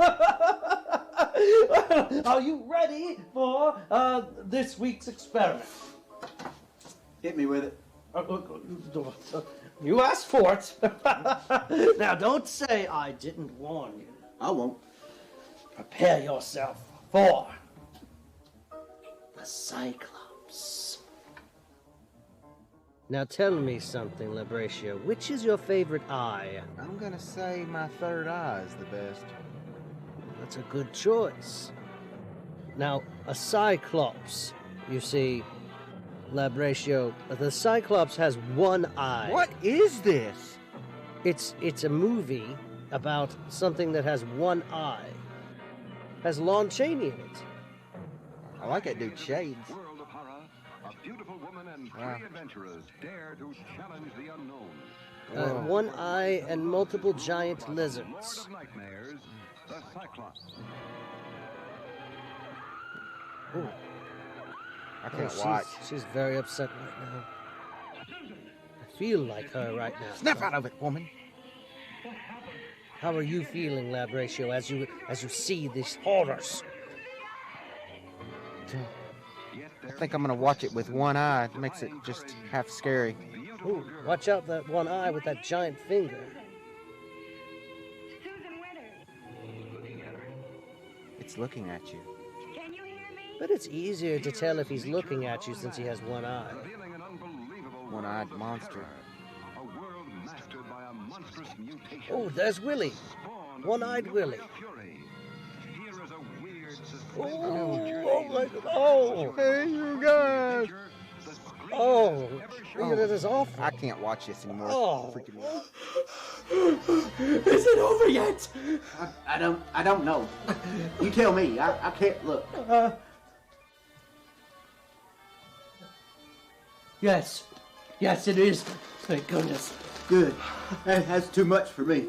Are you ready for this week's experiment? Hit me with it. You asked for it. Now, don't say I didn't warn you. I won't. Prepare yourself for the Cyclops. Now tell me something, Labratio. Which is your favorite eye? I'm gonna say my third eye is the best. That's a good choice. Now, a Cyclops, you see, Labratio, the Cyclops has one eye. What is this? It's a movie about something that has one eye. Has Lon Chaney in it. I like that dude Shades. World of horror, a beautiful woman and three adventurers dare to challenge the unknown. One eye and multiple giant lizards. Lord of nightmares, the Cyclops. Ooh. I can't watch. She's very upset right now. I feel like her right now. Snap out of it, woman. How are you feeling, Labratio, as you see these horrors? I think I'm gonna watch it with one eye. It makes it just half scary. Ooh, watch out that one eye with that giant finger. It's looking at you. But it's easier to tell if he's looking at you since he has one eye. One-eyed monster. Oh, there's Willie. One-eyed Willie. Oh my God. Oh. Hey, you guys. Oh, that is awful. I can't watch this anymore. Oh. Freaking me out. Is it over yet? I don't know. You tell me. I can't look. Yes, it is. Thank goodness. Good. That's too much for me.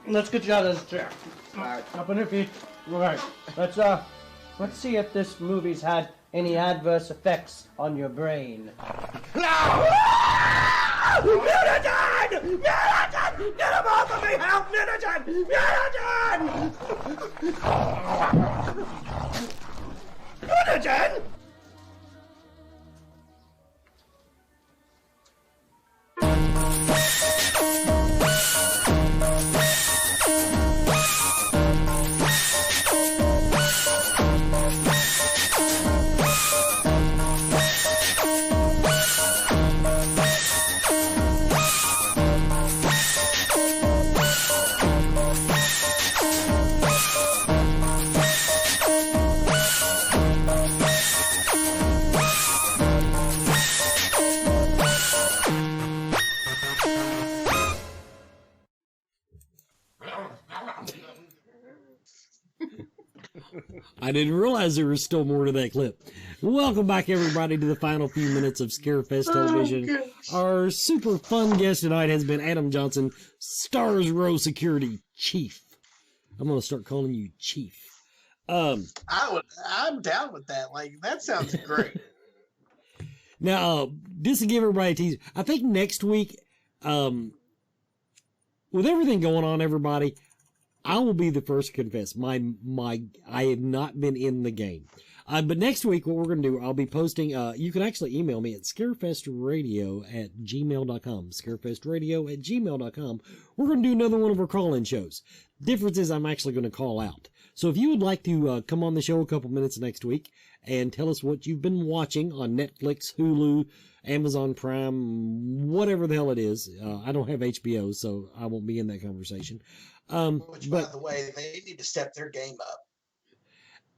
Let's get you out of this chair. All right. Up on your feet. All right. Let's see if this movie's had any adverse effects on your brain. No! Mutagen! Mutagen! Get him off of me! Help! Mutagen! Mutagen! Mutagen! I didn't realize there was still more to that clip. Welcome back, everybody, to the final few minutes of Scarefest Television. Our super fun guest tonight has been Adam Johnson, Stars Row Security Chief. I'm going to start calling you Chief. I'm down with that. Like, that sounds great. Now, just to give everybody a teaser, I think next week, with everything going on, everybody, I will be the first to confess. I have not been in the game. But next week, what we're going to do, I'll be posting, you can actually email me at scarefestradio@gmail.com. Scarefestradio@gmail.com. We're going to do another one of our call-in shows. Difference is I'm actually going to call out. So if you would like to come on the show a couple minutes next week and tell us what you've been watching on Netflix, Hulu, Amazon Prime, whatever the hell it is. I don't have HBO, so I won't be in that conversation. Which, by the way, they need to step their game up.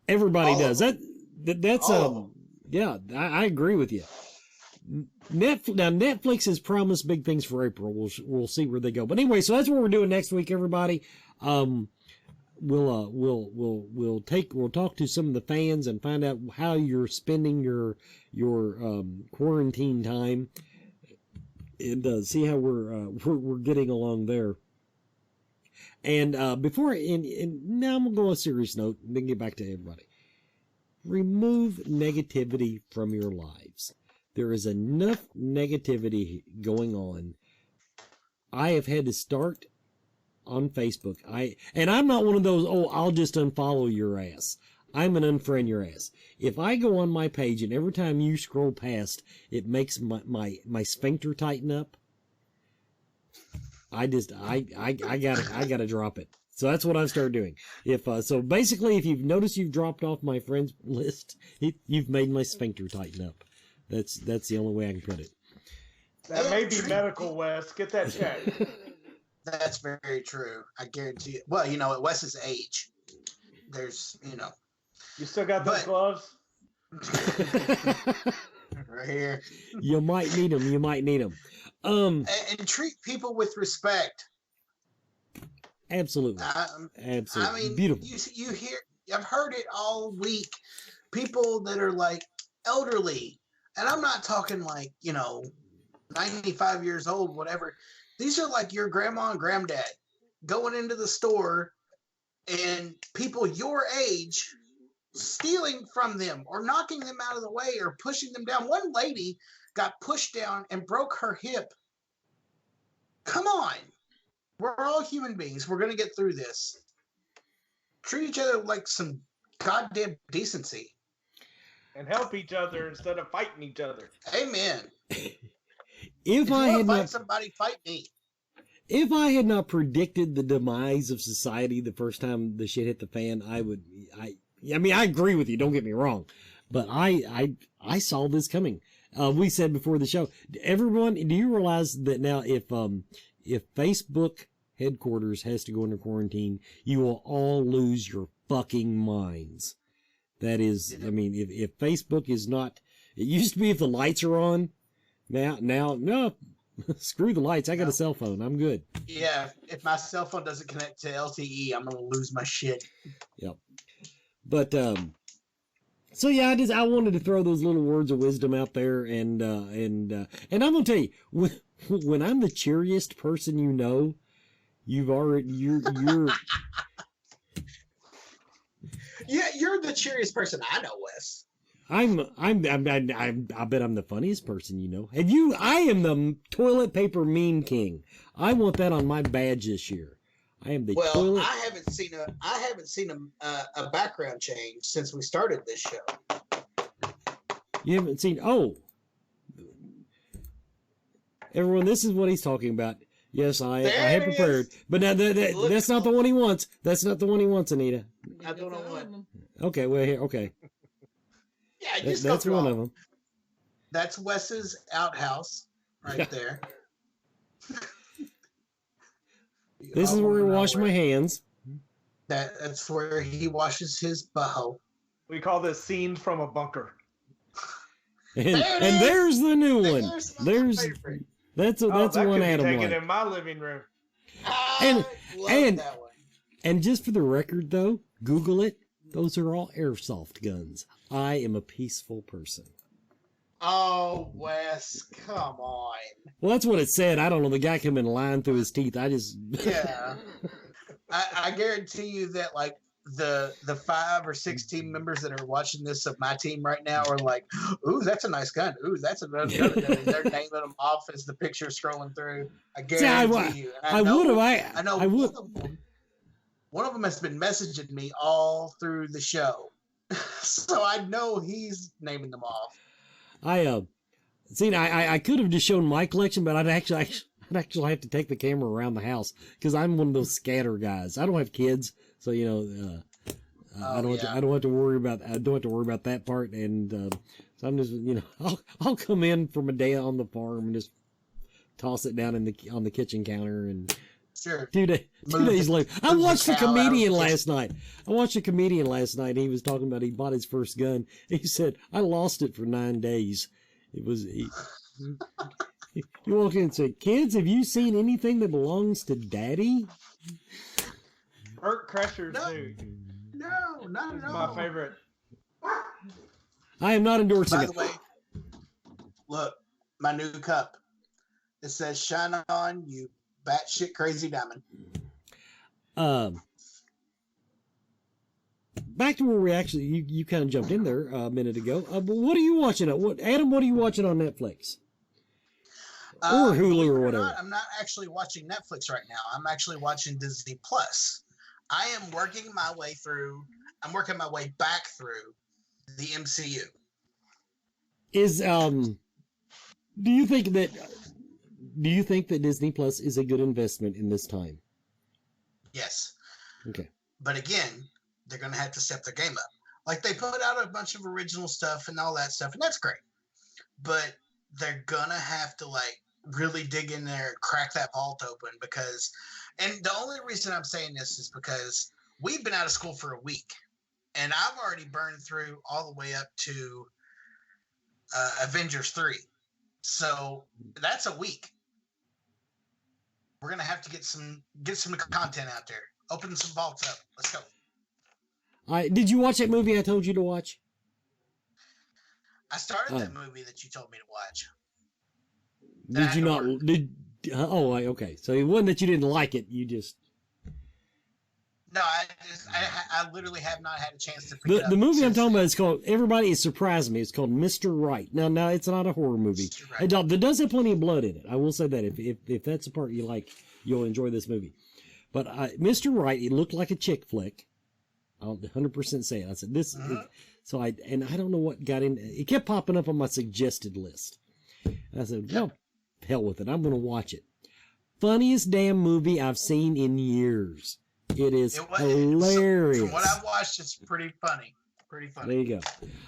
Everybody does. That's yeah, I agree with you. Netflix has promised big things for April. We'll see where they go. But anyway, so that's what we're doing next week, everybody. We'll talk to some of the fans and find out how you're spending your quarantine time, and see how we're getting along there. And now I'm gonna go on a serious note and then get back to everybody. Remove negativity from your lives. There is enough negativity going on. I have had to start on Facebook. I'm not one of those, I'll just unfollow your ass. I'm an unfriend your ass. If I go on my page and every time you scroll past, it makes my sphincter tighten up, I gotta drop it. So that's what I've started doing. So basically, if you've noticed you've dropped off my friends list, you've made my sphincter tighten up. That's the only way I can put it. That may be medical, Wes. Get that checked. That's very true. I guarantee it. Well, at Wes's age, there's, You still got those gloves? Right here. You might need them. And treat people with respect. Absolutely. Absolutely. I mean, beautiful. You hear, I've heard it all week. People that are like elderly, and I'm not talking like, 95 years old, whatever. These are like your grandma and granddad going into the store and people your age stealing from them or knocking them out of the way or pushing them down. One lady got pushed down and broke her hip. Come on. We're all human beings. We're going to get through this. Treat each other like some goddamn decency. And help each other instead of fighting each other. Amen. If I had fight somebody, fight me. If I had not predicted the demise of society the first time the shit hit the fan, I agree with you. Don't get me wrong, but I saw this coming. We said before the show, everyone, do you realize that now if Facebook headquarters has to go into quarantine, you will all lose your fucking minds. That is, if Facebook is not, it used to be if the lights are on. Now, no, screw the lights. I got a cell phone. I'm good. Yeah, if my cell phone doesn't connect to LTE, I'm gonna lose my shit. Yep. But so yeah, I wanted to throw those little words of wisdom out there, and I'm gonna tell you, when I'm the cheeriest person you're Yeah, you're the cheeriest person I know, Wes. I bet I'm the funniest person you know. I am the toilet paper meme king. I want that on my badge this year. I am the toilet. I haven't seen a background change since we started this show. You haven't seen? Oh, everyone, this is what he's talking about. Yes, I have prepared, but now that's not the one he wants. That's not the one he wants, Anita. I don't know what. Okay, well here, okay. Yeah, that's one of them. That's Wes's outhouse right there. This is where I wash my hands. That's where he washes his butthole. We call this scenes from a bunker. And there's the new one. That's one Adam Take liked. it in my living room. And just for the record, though, Google it. Those are all airsoft guns. I am a peaceful person. Oh, Wes, come on. Well, that's what it said. I don't know. The guy came in lying through his teeth. Yeah. I guarantee you that, like, the 5 or 6 team members that are watching this of my team right now are like, ooh, that's a nice gun. Ooh, that's another gun. They're naming them off as the picture scrolling through. I guarantee you. I know one of them has been messaging me all through the show. So I know he's naming them off. I could have just shown my collection, but I'd actually have to take the camera around the house because I'm one of those scatter guys. I don't have kids, so I don't have to worry about that part, and so I'm just I'll come in from a day on the farm and just toss it down on the kitchen counter and. Sure. 2 days later, I watched a comedian last night. He was talking about he bought his first gun. He said, I lost it for 9 days. It was, he walked in and said, kids, have you seen anything that belongs to Daddy? Burt Kreischer's new. No, not at all. My favorite. I am not endorsing By it. the way, look, my new cup. It says, shine on, you batshit crazy diamond. Back to where we actually, you kind of jumped in there a minute ago. But what are you watching? Adam, what are you watching on Netflix? Or Hulu or whatever? I'm not actually watching Netflix right now. I'm actually watching Disney Plus. I am working my way back through the MCU. Do you think that Disney Plus is a good investment in this time? Yes. Okay. But again, they're going to have to step their game up. Like, they put out a bunch of original stuff and all that stuff, and that's great. But they're going to have to, really dig in there and crack that vault open because, and the only reason I'm saying this is because we've been out of school for a week, and I've already burned through all the way up to Avengers 3. So that's a week. We're gonna have to get some content out there. Open some vaults up. Let's go. Did you watch that movie I told you to watch? I started that movie that you told me to watch. Did you not? Okay. So it wasn't that you didn't like it. You just. No, I literally have not had a chance to pick it up. The movie I'm talking about is called, everybody, it surprised me, it's called Mr. Right. Now, it's not a horror movie. Right. It does have plenty of blood in it. I will say that. If that's the part you like, you'll enjoy this movie. But Mr. Right, it looked like a chick flick. I'll 100% say it. I said, this... So I don't know what got in... It kept popping up on my suggested list. And I said, well, hell with it. I'm going to watch it. Funniest damn movie I've seen in years. It is hilarious. From what I've watched, it's pretty funny. There you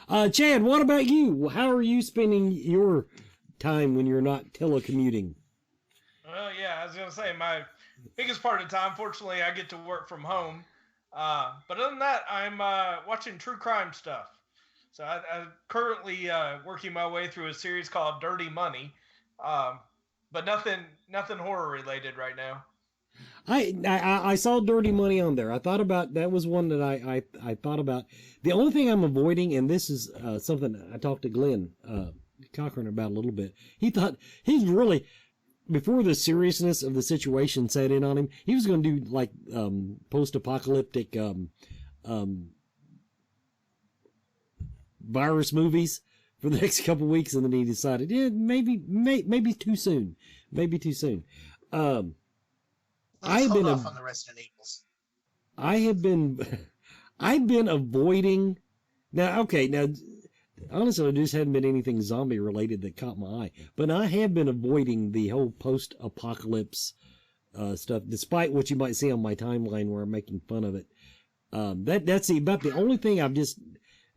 go. Chad, what about you? How are you spending your time when you're not telecommuting? Well, yeah, I was going to say, my biggest part of the time, fortunately, I get to work from home. But other than that, I'm watching true crime stuff. So I'm currently working my way through a series called Dirty Money. But nothing horror related right now. I saw Dirty Money on there. I thought about, that was one that I thought about. The only thing I'm avoiding, and this is something I talked to Glenn Cochran about a little bit. He's really, before the seriousness of the situation set in on him, he was going to do like post-apocalyptic virus movies for the next couple weeks, and then he decided, yeah, maybe too soon. Maybe too soon. I've been on the Resident Evils. I've been avoiding now. Honestly, there just hadn't been anything zombie related that caught my eye, but I have been avoiding the whole post-apocalypse stuff, despite what you might see on my timeline where I'm making fun of it. That's about the only thing I've just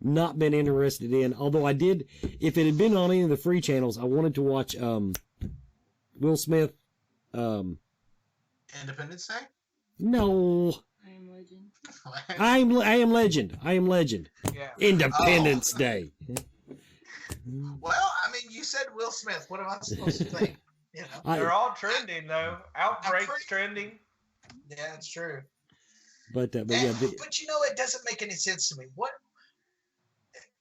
not been interested in. Although I did, if it had been on any of the free channels, I wanted to watch Will Smith. Independence Day? No. I Am Legend. I am Legend. Yeah. Independence Day. Well, I mean, you said Will Smith. What am I supposed to think? You know, they're all trending though. Outbreak's trending. Yeah, that's true. But you know, it doesn't make any sense to me.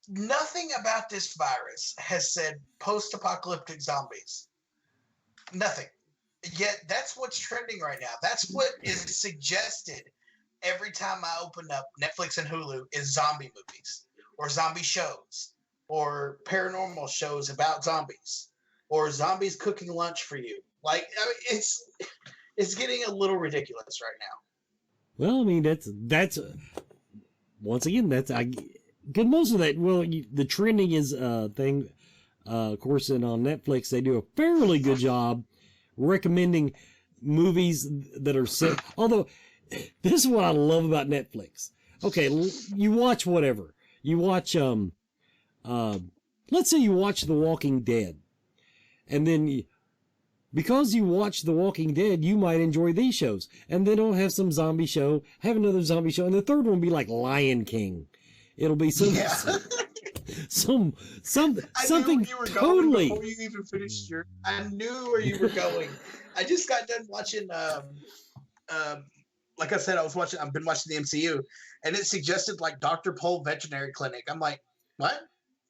Nothing about this virus has said post-apocalyptic zombies. Nothing. Yet that's what's trending right now. That's what is suggested every time I open up Netflix and Hulu is zombie movies or zombie shows or paranormal shows about zombies or zombies cooking lunch for you. Like, I mean, it's getting a little ridiculous right now. Well, I mean, that's once again, because most of that, the trending is thing, of course, and on Netflix, they do a fairly good job recommending movies that are set. Although, this is what I love about Netflix. okay, you watch whatever. You watch, let's say you watch The Walking Dead. And then, because you watch The Walking Dead, you might enjoy these shows. And then it'll have some zombie show, have another zombie show, and the third one will be like Lion King. It'll be some, something you were totally. Going before you even finished your, I knew where you were going. I just got done watching, like I said, I've been watching the MCU, and it suggested like Dr. Pole Veterinary Clinic. I'm like, what?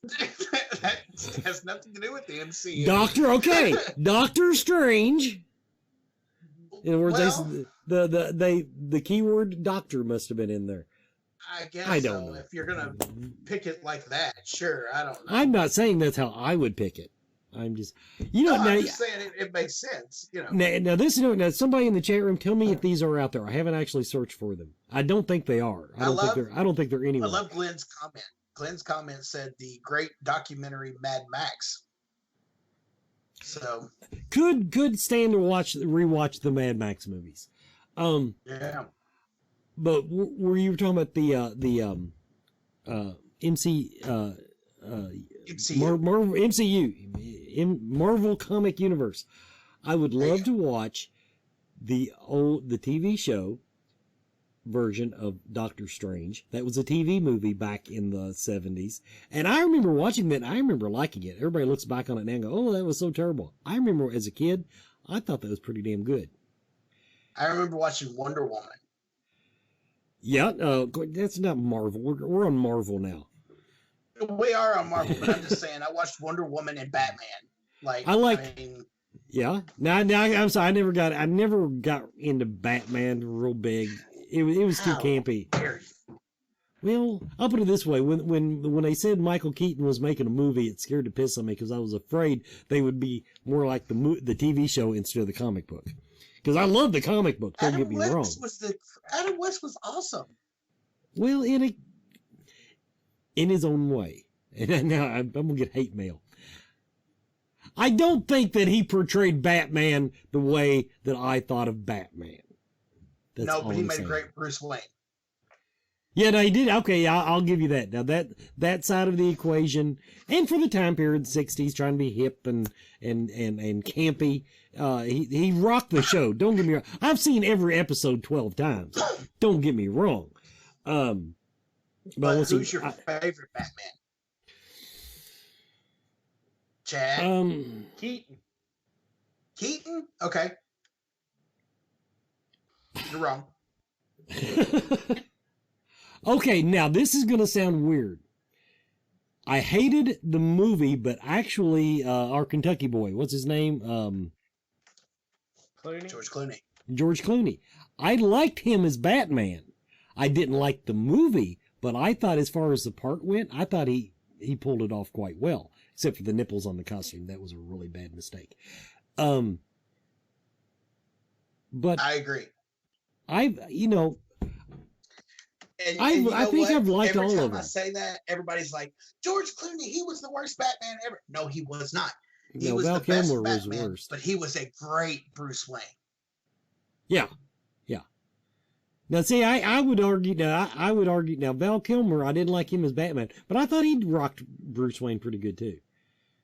That has nothing to do with the MCU. Doctor Strange. In other words, the keyword doctor must have been in there. I guess I don't know. If you're gonna pick it like that, sure. I don't know. I'm not saying that's how I would pick it. I'm just, I'm just saying it makes sense. Now somebody in the chat room, tell me if these are out there. I haven't actually searched for them. I don't think they are. I don't think they're anywhere. I love Glenn's comment. Glenn's comment said the great documentary Mad Max. So could stand to rewatch the Mad Max movies. Yeah. But were you talking about the Marvel Comic Universe? I would love to watch the TV show version of Doctor Strange. That was a TV movie back in the 70s. And I remember watching that. I remember liking it. Everybody looks back on it now and go, oh, that was so terrible. I remember as a kid, I thought that was pretty damn good. I remember watching Wonder Woman. Yeah, that's not Marvel. We're on Marvel now. We are on Marvel, but I'm just saying, I watched Wonder Woman and Batman. Yeah. Now, I'm sorry, I never got into Batman real big. It was too campy. Well, I'll put it this way: when they said Michael Keaton was making a movie, it scared the piss on me because I was afraid they would be more like the TV show instead of the comic book. Because I love the comic book. Don't get me wrong. Adam West was awesome. Well, in his own way. And now I'm gonna get hate mail. I don't think that he portrayed Batman the way that I thought of Batman. No, but he made a great Bruce Wayne. Yeah, no, he did. Okay, I'll give you that. Now that side of the equation, and for the time period, the 60s, trying to be hip and campy, he rocked the show. Don't get me wrong. I've seen every episode 12 times. Don't get me wrong. But who's your favorite Batman? Chad? Keaton. Keaton? Okay. You're wrong. Okay, now this is going to sound weird. I hated the movie, but actually, our Kentucky boy, what's his name? Clooney? George Clooney. I liked him as Batman. I didn't like the movie, but I thought as far as the part went, I thought he pulled it off quite well, except for the nipples on the costume. That was a really bad mistake. But I agree. I think I've liked all of them. Every time I say that, everybody's like, George Clooney, he was the worst Batman ever. No, he was not. He was Val the best Kilmer was Batman, worse. but he was a great Bruce Wayne. Yeah. Now, see, I would argue now, Val Kilmer, I didn't like him as Batman, but I thought he rocked Bruce Wayne pretty good, too.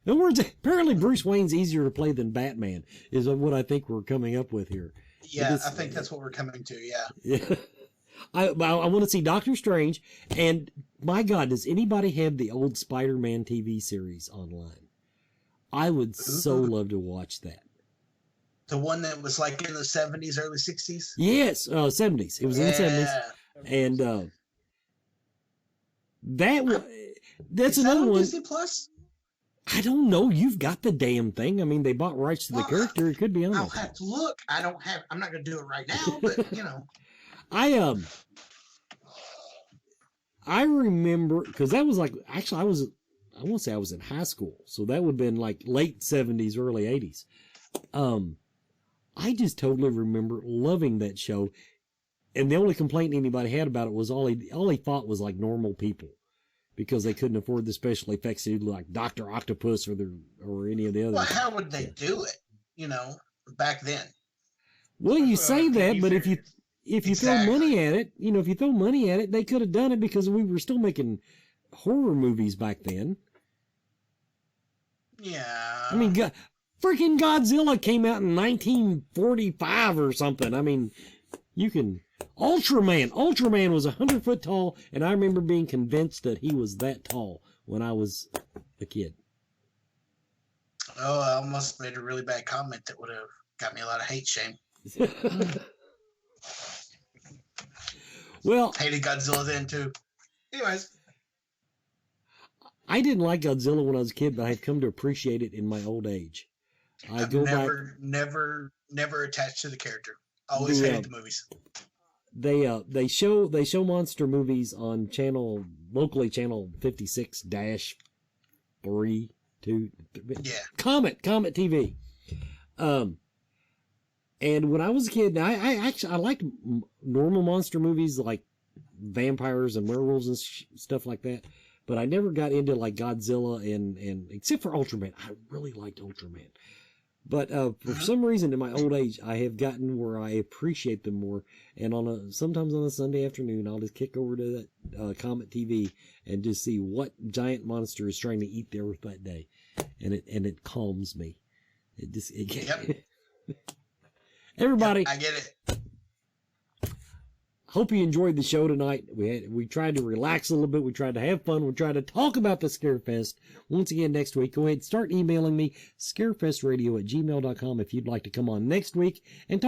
In other words, apparently Bruce Wayne's easier to play than Batman, is what I think we're coming up with here. Yeah, I think that's what we're coming to, yeah. Yeah. I want to see Doctor Strange, and my God, does anybody have the old Spider-Man TV series online? I would so love to watch that. The one that was like in the 70s, early 60s? Yes, 70s. It was in the 70s. And that's Is another that on one. Disney Plus? I don't know. You've got the damn thing. I mean, they bought rights to the character. It could be on I'll there. have to look. I'm not going to do it right now, but, I remember, because that was like, actually, I want to say I was in high school. So that would have been like late 70s, early 80s. I just totally remember loving that show. And the only complaint anybody had about it was all he thought was like normal people, because they couldn't afford the special effects to do like Dr. Octopus or any of the others. Well, how would they do it, back then? Well, you say that, but if you if you throw money at it, if you throw money at it, they could have done it because we were still making horror movies back then. Yeah. I mean, freaking Godzilla came out in 1945 or something. I mean, you can... Ultraman was 100 foot tall, and I remember being convinced that he was that tall when I was a kid. Oh, I almost made a really bad comment that would have got me a lot of hate shame. Well... Hated Godzilla then, too. Anyways... I didn't like Godzilla when I was a kid, but I've come to appreciate it in my old age. I've never attached to the character. Always hated the movies. They show monster movies on locally channel 56-3, 2. Yeah. Comet TV. And when I was a kid, I liked normal monster movies like vampires and werewolves and stuff like that. But I never got into like Godzilla and except for Ultraman. I really liked Ultraman. But for some reason in my old age, I have gotten where I appreciate them more. And sometimes on a Sunday afternoon, I'll just kick over to that Comet TV and just see what giant monster is trying to eat the earth that day. And it calms me. Yep. Everybody. Yep, I get it. Hope you enjoyed the show tonight. We tried to relax a little bit. We tried to have fun. We tried to talk about the Scarefest. Once again, next week, go ahead and start emailing me, scarefestradio@gmail.com, if you'd like to come on next week and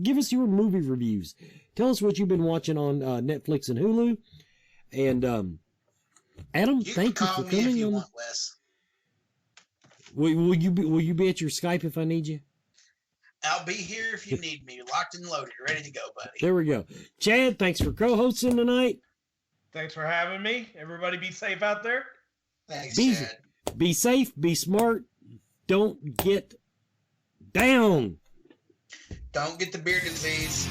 give us your movie reviews. Tell us what you've been watching on Netflix and Hulu. And Adam, thank you for coming. If you want, Wes. Will you be at your Skype if I need you? I'll be here if you need me. Locked and loaded, ready to go, buddy. There we go. Chad, thanks for co-hosting tonight. Thanks for having me. Everybody be safe out there. Thanks, Chad. Be safe, be smart. Don't get down. Don't get the beer disease.